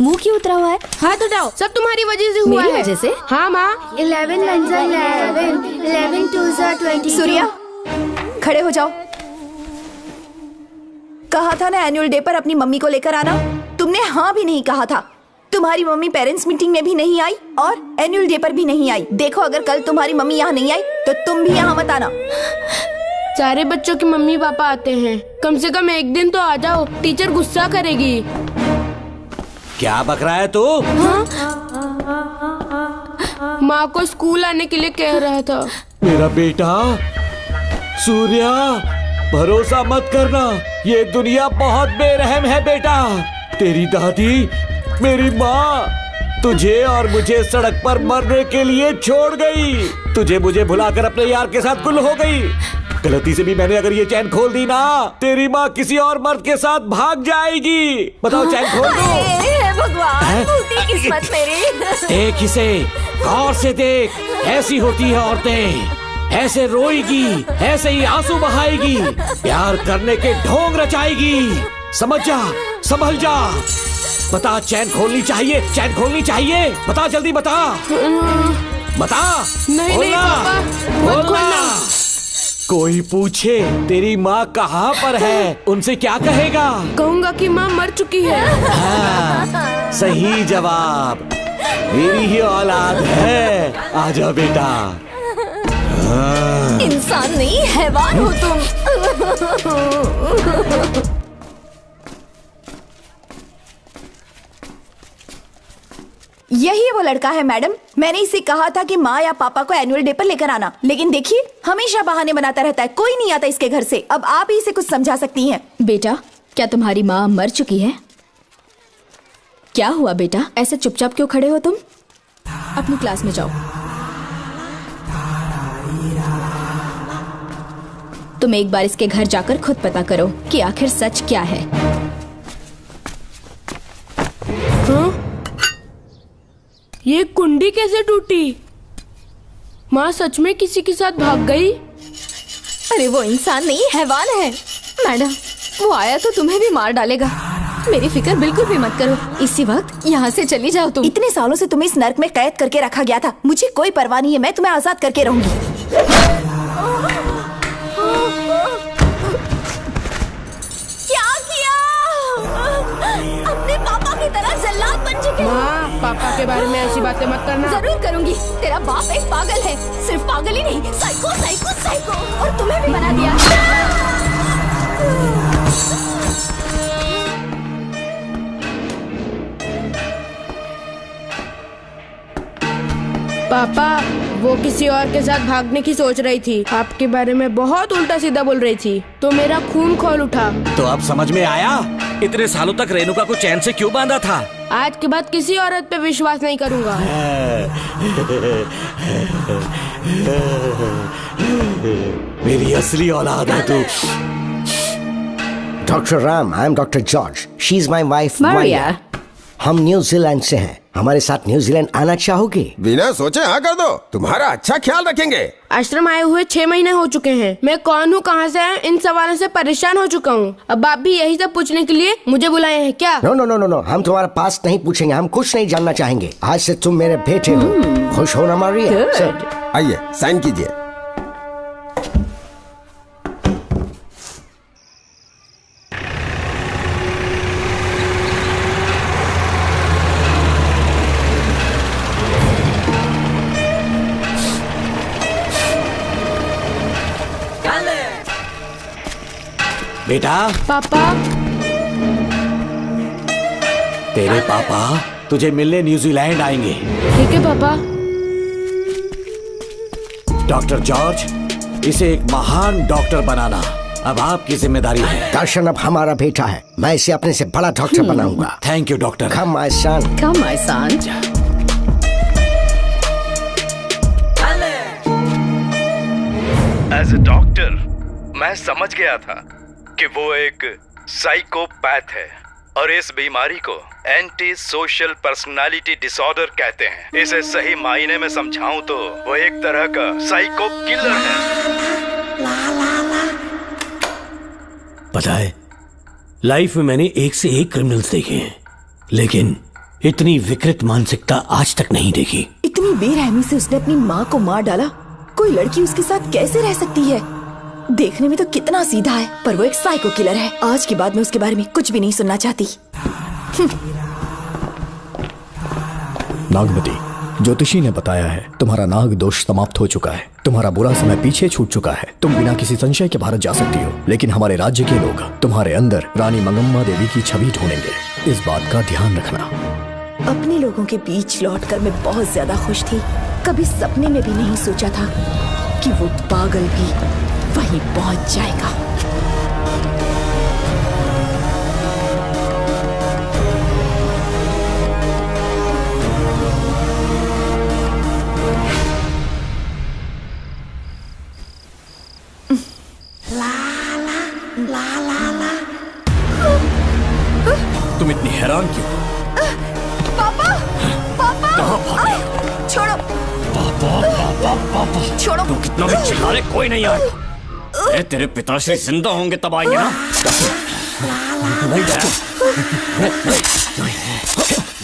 मुंह क्यों उतरा हुआ है? हाथ उठाओ, सब तुम्हारी वजह से हुआ है। मेरी वजह से? हाँ माँ। 11 1 जा 11, 11 2 जा 22। सूर्या, खड़े हो जाओ। कहा था ना एनुअल डे पर अपनी मम्मी को लेकर आना, तुमने हाँ भी नहीं कहा था। तुम्हारी मम्मी पेरेंट्स मीटिंग में भी नहीं आई और एनुअल डे पर भी नहीं आई। देखो, अगर कल तुम्हारी मम्मी यहाँ नहीं आई तो तुम भी यहाँ मत आना। सारे बच्चों की मम्मी पापा आते हैं, कम से कम एक दिन तो आ जाओ, टीचर गुस्सा करेगी। क्या बक रहा है तू? माँ को स्कूल आने के लिए कह रहा था। मेरा बेटा सूर्या, भरोसा मत करना, ये दुनिया बहुत बेरहम है बेटा। तेरी दादी, मेरी माँ तुझे और मुझे सड़क पर मरने के लिए छोड़ गई। तुझे मुझे भुलाकर अपने यार के साथ गुल हो गई। गलती से भी मैंने अगर ये चैन खोल दी ना, तेरी माँ किसी और मर्द के साथ भाग जाएगी। बताओ, चैन खोल दो। भगवान, फूटी किस्मत मेरी। देख इसे, गौर से देख, ऐसी होती है औरतें। ऐसे रोएगी, ऐसे ही आंसू बहाएगी, प्यार करने के ढोंग रचाएगी। समझ जा, संभल जा। बता, चैन खोलनी चाहिए, चैन खोलनी चाहिए। बता, जल्दी बता, बता। नहीं नहीं पापा, मत खोलना। कोई पूछे तेरी माँ कहाँ पर है, उनसे क्या कहेगा? कहूँगा कि माँ मर चुकी है। हाँ, सही जवाब। मेरी ही औलाद है। आजा बेटा। हाँ। इंसान नहीं, हैवान हो तुम। यही वो लड़का है मैडम। मैंने इसे कहा था कि माँ या पापा को एनुअल डे पर लेकर आना, लेकिन देखिए हमेशा बहाने बनाता रहता है। कोई नहीं आता इसके घर से। अब आप ही इसे कुछ समझा सकती हैं। बेटा, क्या तुम्हारी माँ मर चुकी है? क्या हुआ बेटा, ऐसे चुपचाप क्यों खड़े हो तुम? अपनी क्लास में जाओ। तुम एक बार इसके घर जाकर खुद पता करो कि आखिर सच क्या है। ये कुंडी कैसे टूटी? माँ सच में किसी के साथ भाग गई? अरे वो इंसान नहीं, हैवान है। मैडम, वो आया तो तुम्हें भी मार डालेगा। मेरी फिक्र बिल्कुल भी मत करो। इसी वक्त यहाँ से चली जाओ तुम। इतने सालों से तुम्हें इस नर्क में कैद करके रखा गया था। मुझे कोई परवाह नहीं है, मैं तुम्हें आजाद करके रहूंगी। क्या किया? अपने पापा की तरह जल्लाद बन चुके। माँ, पापा के बारे में ऐसी बातें मत करना। जरूर करूंगी। तेरा बाप एक पागल है, सिर्फ पागल ही नहीं, साइको साइको साइको। और तुम्हें भी बना दिया। पापा, वो किसी और के साथ भागने की सोच रही थी। आपके बारे में बहुत उल्टा सीधा बोल रही थी, तो मेरा खून खौल उठा। तो अब समझ में आया इतने सालों तक रेणुका को चैन से क्यों बांधा था। आज के बाद किसी औरत पे विश्वास नहीं करूंगा। मेरी असली औलाद है तू। Doctor Ram, I am doctor George. She is my wife Maria. हम न्यूजीलैंड से हैं। हमारे साथ न्यूजीलैंड आना चाहोगे? बिना सोचे हाँ कर दो, तुम्हारा अच्छा ख्याल रखेंगे। आश्रम आए हुए 6 महीने हो चुके हैं। मैं कौन हूँ, कहाँ से आया, इन सवालों से परेशान हो चुका हूँ। अब आप भी यही सब पूछने के लिए मुझे बुलाए हैं क्या? No no no no no, हम तुम्हारा पास नहीं पूछेंगे, हम कुछ नहीं जानना चाहेंगे। आज से तुम मेरे बेटे हो। खुश हो ना मारिया? आइए साइन कीजिए। बेटा। पापा। तेरे पापा तुझे मिलने न्यूजीलैंड आएंगे। ठीक है पापा। डॉक्टर जॉर्ज, इसे एक महान डॉक्टर बनाना अब आपकी जिम्मेदारी है। दर्शन अब हमारा बेटा है, मैं इसे अपने से बड़ा डॉक्टर बनाऊंगा। Thank you doctor. Come my son. Come my son. As a doctor मैं समझ गया था कि वो एक साइकोपैथ है और इस बीमारी को एंटी सोशल पर्सनालिटी डिसऑर्डर कहते हैं। इसे सही मायने में समझाऊं तो वो एक तरह का साइको किलर है। पता है, लाइफ में मैंने एक से एक क्रिमिनल्स देखे हैं, लेकिन इतनी विकृत मानसिकता आज तक नहीं देखी। इतनी बेरहमी से उसने अपनी माँ को मार डाला। कोई लड़की उसके साथ कैसे रह सकती है? देखने में तो कितना सीधा है, पर वो एक साइको किलर है। आज के बाद मैं उसके बारे में कुछ भी नहीं सुनना चाहती। नागमती, ज्योतिषी ने बताया है तुम्हारा नाग दोष समाप्त हो चुका है। तुम्हारा बुरा समय पीछे छूट चुका है। तुम बिना किसी संशय के भारत जा सकती हो, लेकिन हमारे राज्य के लोग तुम्हारे अंदर रानी मंगम्मा देवी की छवि ढूंढेंगे। इस बात का ध्यान रखना। अपने लोगों के बीच लौटकर मैं बहुत ज्यादा खुश थी। कभी सपने में भी नहीं सोचा था कि वो पागल भी वहीं पहुंच जाएगा। तुम इतनी हैरान क्यों? पापा, पापा, कहाँ भागे? छोड़ो, पापा, पापा, पापा। छोड़ो। तुम कितना भी चिल्ला ले, कोई नहीं आएगा। तेरे पिताश्री जिंदा होंगे तब आएंगे ना।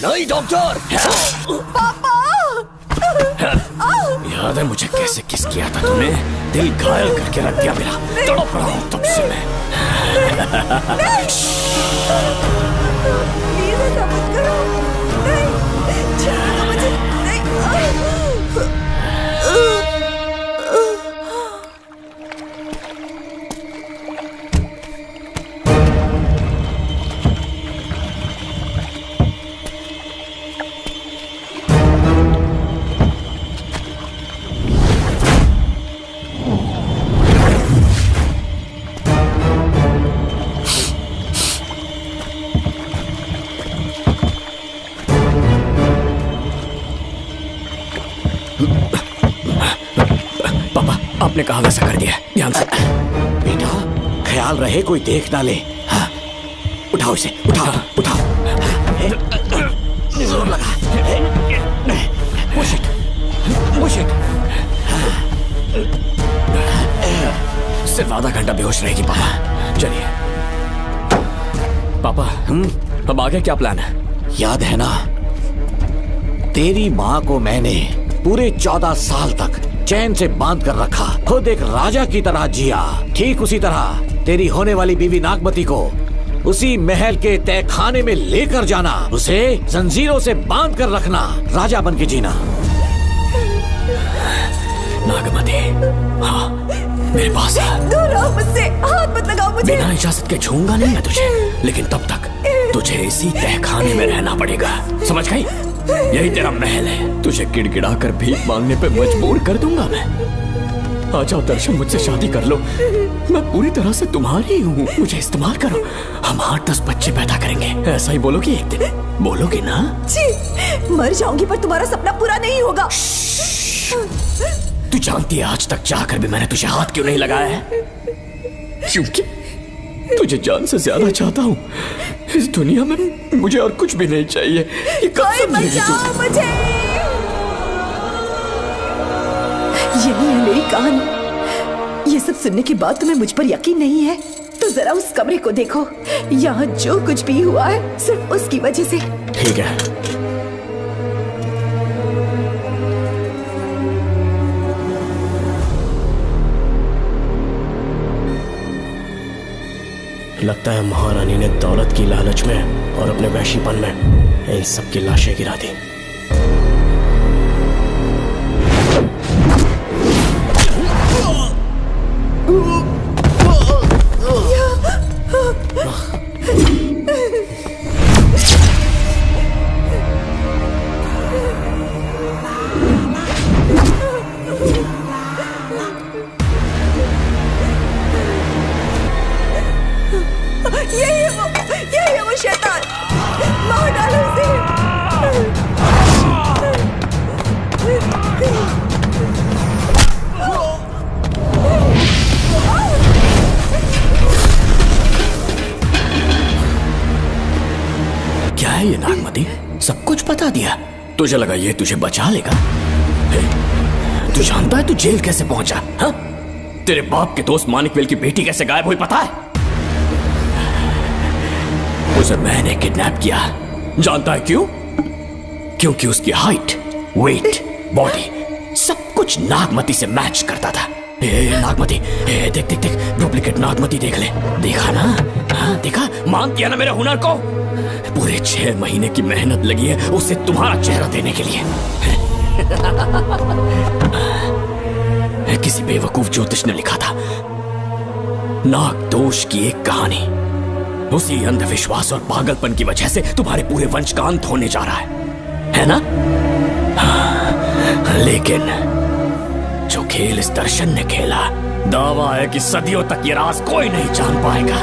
नहीं डॉक्टर। पापा। याद है मुझे कैसे किस किया था तुमने? दिल घायल करके रख दिया मेरा। तड़प रहा हूँ तब से मैं। प्लीज ऐसा मत करो। नहीं, छोड़ो ना मुझे। नहीं। आपने कहा वैसा कर दिया, ध्यान से। बेटा ख्याल रहे कोई देख ना ले। हाँ। उठाओ इसे, उठाओ उठाओ। जोर लगा। Push it, push it. सिर्फ आधा घंटा बेहोश रहेगी पापा। चलिए पापा, अब आगे क्या प्लान है? याद है ना, तेरी माँ को मैंने पूरे 14 साल तक चैन से बांध कर रखा। खुद एक राजा की तरह जिया। ठीक उसी तरह तेरी होने वाली बीवी नागमती को उसी महल के तहखाने में लेकर जाना, उसे जंजीरों से बांध कर रखना, राजा बन के जीना। नागमती, हाँ मेरे पास है। दूर रहो मुझसे, हाथ मत लगाओ मुझे। बिना इजाजत के छूंगा नहीं मैं तुझे, लेकिन तब तक तुझे इसी तहखाने में रहना पड़ेगा, समझ गई? यही तेरा महल है। तुझे गिड़गिड़ा कर भीख मांगने पे मजबूर कर दूंगा मैं। आ जाओ दर्शन, मुझसे शादी कर लो। मैं पूरी तरह से तुम्हारी हूँ, मुझे इस्तेमाल करो। हम 8-10 बच्चे पैदा करेंगे। ऐसा ही बोलोगी एक दिन? बोलोगी ना? जी, मर जाऊंगी पर तुम्हारा सपना पूरा नहीं होगा। तू जानती है आज तक चाहकर भी मैंने तुझे हाथ क्यों नहीं लगाया है? क्योंकि तुझे जान से ज्यादा चाहता हूँ। इस दुनिया में मुझे और कुछ भी नहीं चाहिए। ये कब कोई समझेगी तू? बचाओ मुझे। यही है मेरी कहानी। ये सब सुनने के बाद तुम्हें मुझ पर यकीन नहीं है तो जरा उस कमरे को देखो। यहाँ जो कुछ भी हुआ है सिर्फ उसकी वजह से। ठीक है, लगता है महारानी ने दौलत की लालच में और अपने वैशीपन में इन सब की लाशें गिरा दी। यही है वो शैतान। मार डालो उसे। क्या है ये नागमती? सब कुछ बता दिया। तुझे लगा ये तुझे बचा लेगा? तू जानता है तू जेल कैसे पहुंचा? हाँ? तेरे बाप के दोस्त मानिकवेल की बेटी कैसे गायब हुई पता है? उसे मैंने किडनैप किया। जानता है क्यों? क्योंकि उसकी हाइट, वेट, बॉडी सब कुछ नागमती से मैच करता था। नागमती, देख देख देख, डुप्लीकेट नागमती देख ले। देखा ना? हाँ देखा? मान दिया ना मेरे हुनर को? पूरे 6 महीने की मेहनत लगी है उसे तुम्हारा चेहरा देने के लिए। किसी बेवकूफ ज्योतिष ने लिखा था नाग दोष की एक कहानी। उसी अंधविश्वास और पागलपन की वजह से तुम्हारे पूरे वंश का अंत होने जा रहा है ना? हाँ, लेकिन जो खेल इस दर्शन ने खेला, दावा है कि सदियों तक ये राज कोई नहीं जान पाएगा।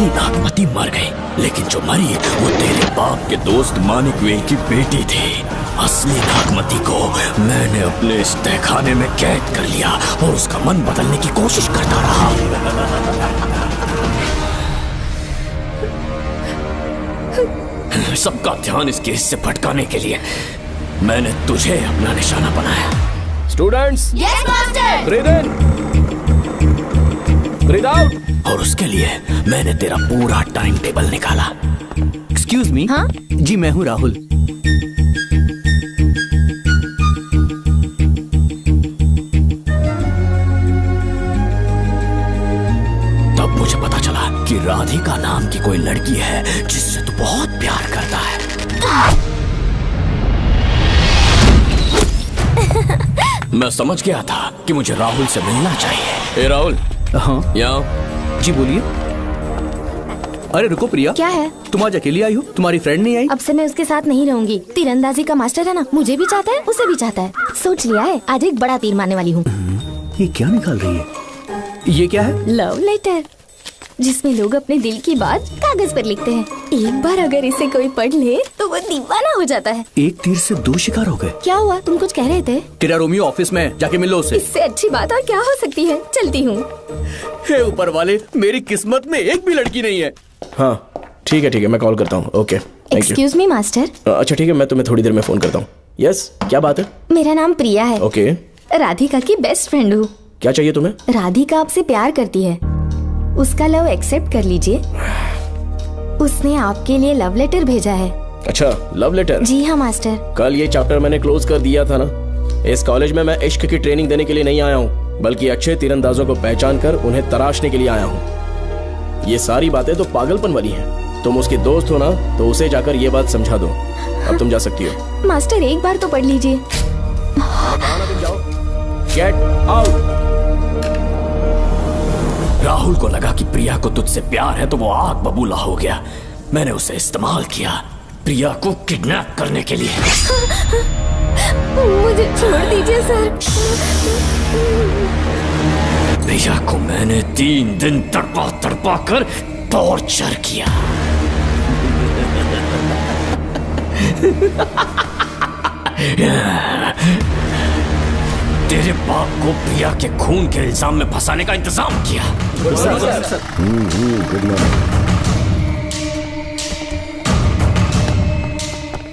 नागमती मर गई, लेकिन जो मरी वो तेरे बाप के दोस्त मानिकवेल की बेटी थी। असली नागमती को मैंने अपने इस तहखाने में कैद कर लिया और उसका मन बदलने की कोशिश करता रहा। सबका ध्यान इस केस से भटकाने के लिए मैंने तुझे अपना निशाना बनाया। Students, yes master. ब्रीथ इन, ब्रीथ आउट। और उसके लिए मैंने तेरा पूरा टाइम टेबल निकाला। Excuse me. हाँ? जी मैं हूँ राहुल। तब मुझे पता चला कि राधिका नाम की कोई लड़की है जिससे तू बहुत प्यार करता है। मैं समझ गया था कि मुझे राहुल से मिलना चाहिए। राहुल। हाँ यहाँ। जी बोलिए। अरे रुको प्रिया, क्या है? तुम आज अकेली आई हो? तुम्हारी फ्रेंड नहीं आई? अब से मैं उसके साथ नहीं रहूंगी। तीरंदाजी का मास्टर है ना, मुझे भी चाहता है उसे भी चाहता है। सोच लिया है, आज एक बड़ा तीर मारने वाली हूँ। ये क्या निकाल रही है? ये क्या है? लव लेटर, जिसमें लोग अपने दिल की बात कागज पर लिखते हैं। एक बार अगर इसे कोई पढ़ ले तो वो दीवाना हो जाता है। एक तीर से 2 शिकार हो गए। क्या हुआ? तुम कुछ कह रहे थे? तेरा रोमियो ऑफिस में, जाके मिलो उससे। इससे अच्छी बात और क्या हो सकती है? चलती हूँ। हे ऊपर वाले, मेरी किस्मत में एक भी लड़की नहीं है। हाँ ठीक है, मैं कॉल करता हूँ। Okay, thank you. Excuse me master. अच्छा ठीक है, मैं तुम्हें थोड़ी देर में फोन करता हूँ। यस, क्या बात है? मेरा नाम प्रिया है। ओके। राधिका की बेस्ट फ्रेंड हूँ। क्या चाहिए तुम्हें? राधिका आपसे प्यार करती है, उसका लव एक्सेप्ट कर लीजिए। उसने आपके लिए लव लेटर भेजा है। अच्छा, लव लेटर? जी हाँ मास्टर। कल ये चैप्टर मैंने क्लोज कर दिया था ना। इस कॉलेज में मैं इश्क की ट्रेनिंग देने के लिए नहीं आया हूँ, बल्कि अच्छे तीरंदाजों को पहचान कर उन्हें तराशने के लिए आया हूँ। ये सारी बातें तो पागलपन वाली हैं। तुम उसकी दोस्त हो ना, तो उसे जाकर ये बात समझा दो। अब तुम जा सकती हो। मास्टर एक बार तो पढ़ लीजिए। Get out. राहुल को लगा कि प्रिया को तुझसे प्यार है तो वो आग बबूला हो गया। मैंने उसे इस्तेमाल किया प्रिया को किडनैप करने के लिए। मुझे छोड़ दीजिए सर। प्रिया को मैंने 3 दिन तड़पा तड़पा कर टॉर्चर किया। तेरे बाप को प्रिया के खून के इल्जाम में फंसाने का इंतजाम किया।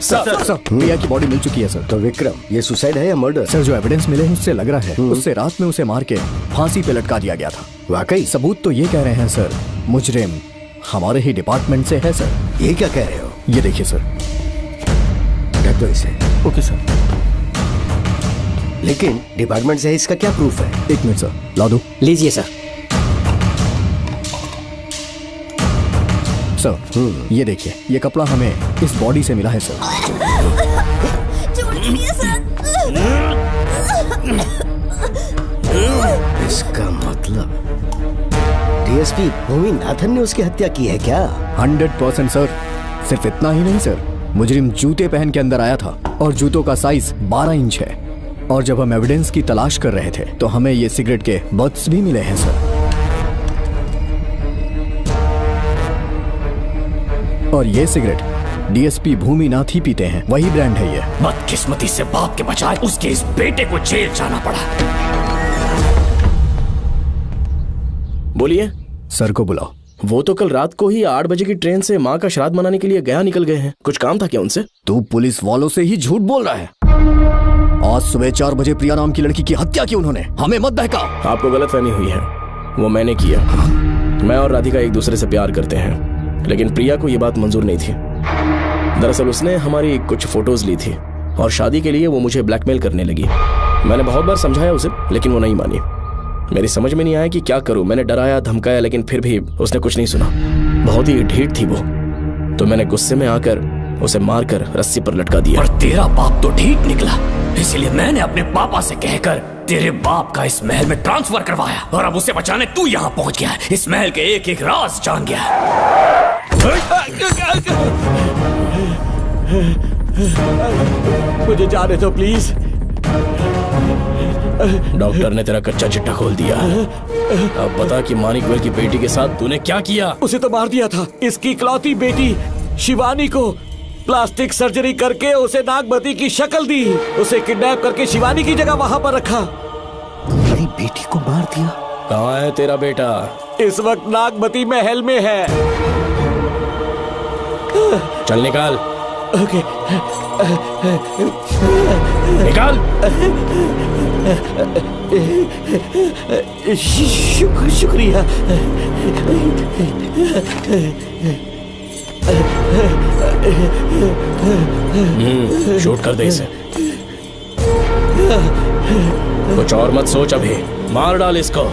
सर, प्रिया की बॉडी मिल चुकी है सर। तो विक्रम, ये सुसाइड है या मर्डर? सर, जो एविडेंस मिले हैं उससे लग रहा है उससे रात में उसे मार के फांसी पे लटका दिया गया था। वाकई? सबूत तो ये कह रहे हैं सर, मुजरिम हमारे ही डिपार्टमेंट से है सर। ये क्या कह रहे हो? ये देखिए सर। रख दो इसे। Okay sir. लेकिन डिपार्टमेंट से है, इसका क्या प्रूफ है? 1 मिनट सर, ला दो। लीजिए सर। सर, ये देखिए, ये कपड़ा हमें इस बॉडी से मिला है सर। इसका मतलब डीएसपी भूमि नाथन ने उसकी हत्या की है क्या? 100% सर। सिर्फ इतना ही नहीं सर, मुजरिम जूते पहन के अंदर आया था और जूतों का साइज 12 इंच है। और जब हम एविडेंस की तलाश कर रहे थे तो हमें ये सिगरेट के बट्स भी मिले हैं सर। और ये सिगरेट डीएसपी भूमि नाथ ही पीते हैं, वही ब्रांड है ये। बदकिस्मती से बाप के बजाय उसके इस बेटे को जेल जाना पड़ा। बोलिए। सर को बुलाओ। वो तो कल रात को ही 8 बजे की ट्रेन से माँ का श्राद्ध मनाने के लिए गया निकल गए हैं। कुछ काम था क्या उनसे? तू पुलिस वालों से ही झूठ बोल रहा है। आज सुबह 4 बजे प्रिया नाम की लड़की की हत्या की उन्होंने। हमें मत बहका। आपको गलतफहमी हुई है, वो मैंने किया। मैं और राधिका एक दूसरे से प्यार करते हैं, लेकिन प्रिया को ये बात मंजूर नहीं थी। दरअसल उसने हमारी कुछ फोटोज ली थी और शादी के लिए वो मुझे ब्लैकमेल करने लगी। मैंने बहुत बार समझाया उसे, लेकिन वो नहीं मानी। मेरी समझ में नहीं आया कि क्या करूं। मैंने डराया धमकाया, लेकिन फिर भी उसने कुछ नहीं सुना। बहुत ही ढीठ थी वो, तो मैंने गुस्से में आकर उसे मारकर रस्सी पर लटका दिया। और तेरा बाप तो ढीठ निकला, इसीलिए मैंने अपने पापा से कहकर तेरे बाप का इस महल में ट्रांसफर करवाया। और अब उसे बचाने तू यहाँ पहुँच गया है। इस महल के एक एक राज जान गया है। मुझे जाने दो प्लीज। डॉक्टर ने तेरा कच्चा चिट्ठा खोल दिया। अब बता कि मानिकवेल की बेटी के साथ तूने क्या किया? उसे तो मार दिया था। इसकी इकलौती बेटी शिवानी को प्लास्टिक सर्जरी करके उसे नागमती की शक्ल दी। उसे किडनैप करके शिवानी की जगह वहां पर रखा। मेरी बेटी को मार दिया? कहाँ है तेरा बेटा? इस वक्त नागमती महल में है। चल निकाल। ओके। निकाल। शुक्रिया। शूट कर दे इसे। कुछ और मत सोच, अभी मार डाल इसको।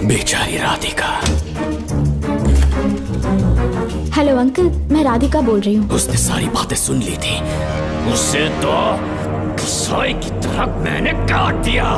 बेचारी राधिका। हेलो अंकल, मैं राधिका बोल रही हूँ। उसने सारी बातें सुन ली थी। उसे तो कसाई की तरह मैंने काट दिया।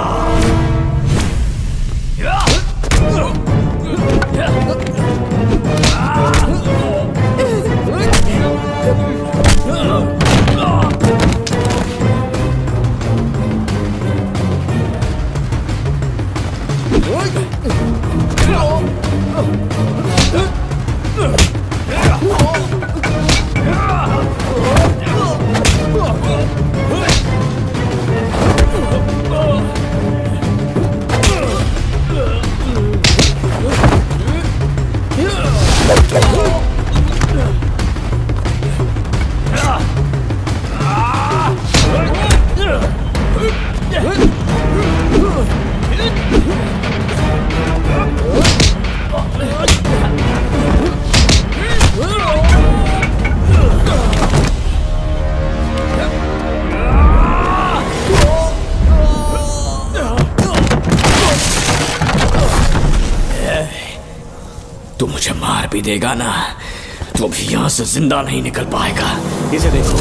तू मुझे मार भी देगा ना, तो भी यहाँ से जिंदा नहीं निकल पाएगा। इसे देखो,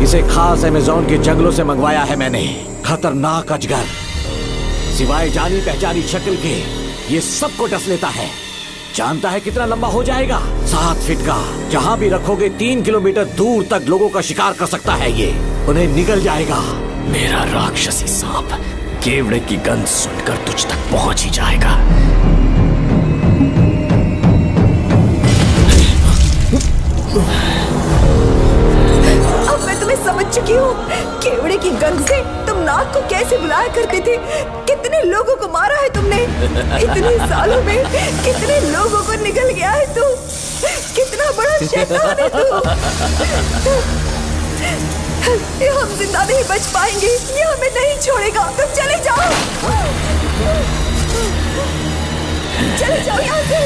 इसे खास अमेज़न के जंगलों से मंगवाया है मैंने। खतरनाक अजगर, सिवाय जानी पहचानी शक्ल के ये सबको डस लेता है। जानता है कितना लंबा हो जाएगा? 7 फीट का। जहाँ भी रखोगे 3 किलोमीटर दूर तक लोगों का शिकार कर सकता है ये, उन्हें निगल जाएगा। मेरा राक्षसी सांप केवड़े की गंध सुनकर तुझ तक पहुंच ही जाएगा। अब मैं तुम्हें समझ चुकी हूँ। केवड़े की गंध से तुम नाग को कैसे बुलाया करते थे। कितने लोगों को मारा है तुमने। इतने सालों में कितने लोगों को निगल गया है तू। कितना बड़ा शैतान है तू। ये हम जिंदा नहीं बच पाएंगे। ये हमें नहीं छोड़ेगा। तुम चले जाओ, चले जाओ यहाँ से।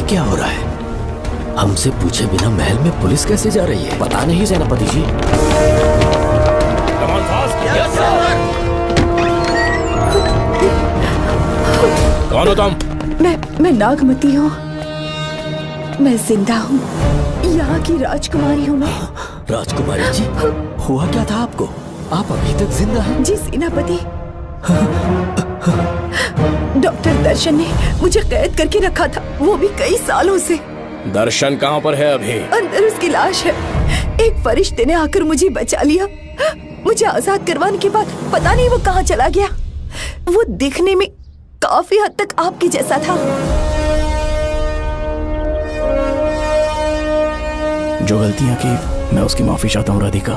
क्या हो रहा है? हमसे पूछे बिना महल में पुलिस कैसे जा रही है? पता नहीं सेनापति जी। कौन हो तुम? मैं नागमती हूँ। मैं जिंदा हूँ। यहाँ की राजकुमारी हूँ मैं। राजकुमारी जी, हुआ क्या था आपको? आप अभी तक जिंदा हैं? जी सेनापति। डॉक्टर दर्शन ने मुझे कैद करके रखा था, वो भी कई सालों से। दर्शन कहाँ पर है अभी? अंदर उसकी लाश है। एक फरिश्ते ने आकर मुझे बचा लिया। मुझे आजाद करवाने के बाद पता नहीं वो कहाँ चला गया। वो दिखने में काफी हद तक आपके जैसा था। जो गलतियां की मैं उसकी माफी चाहता हूँ राधिका।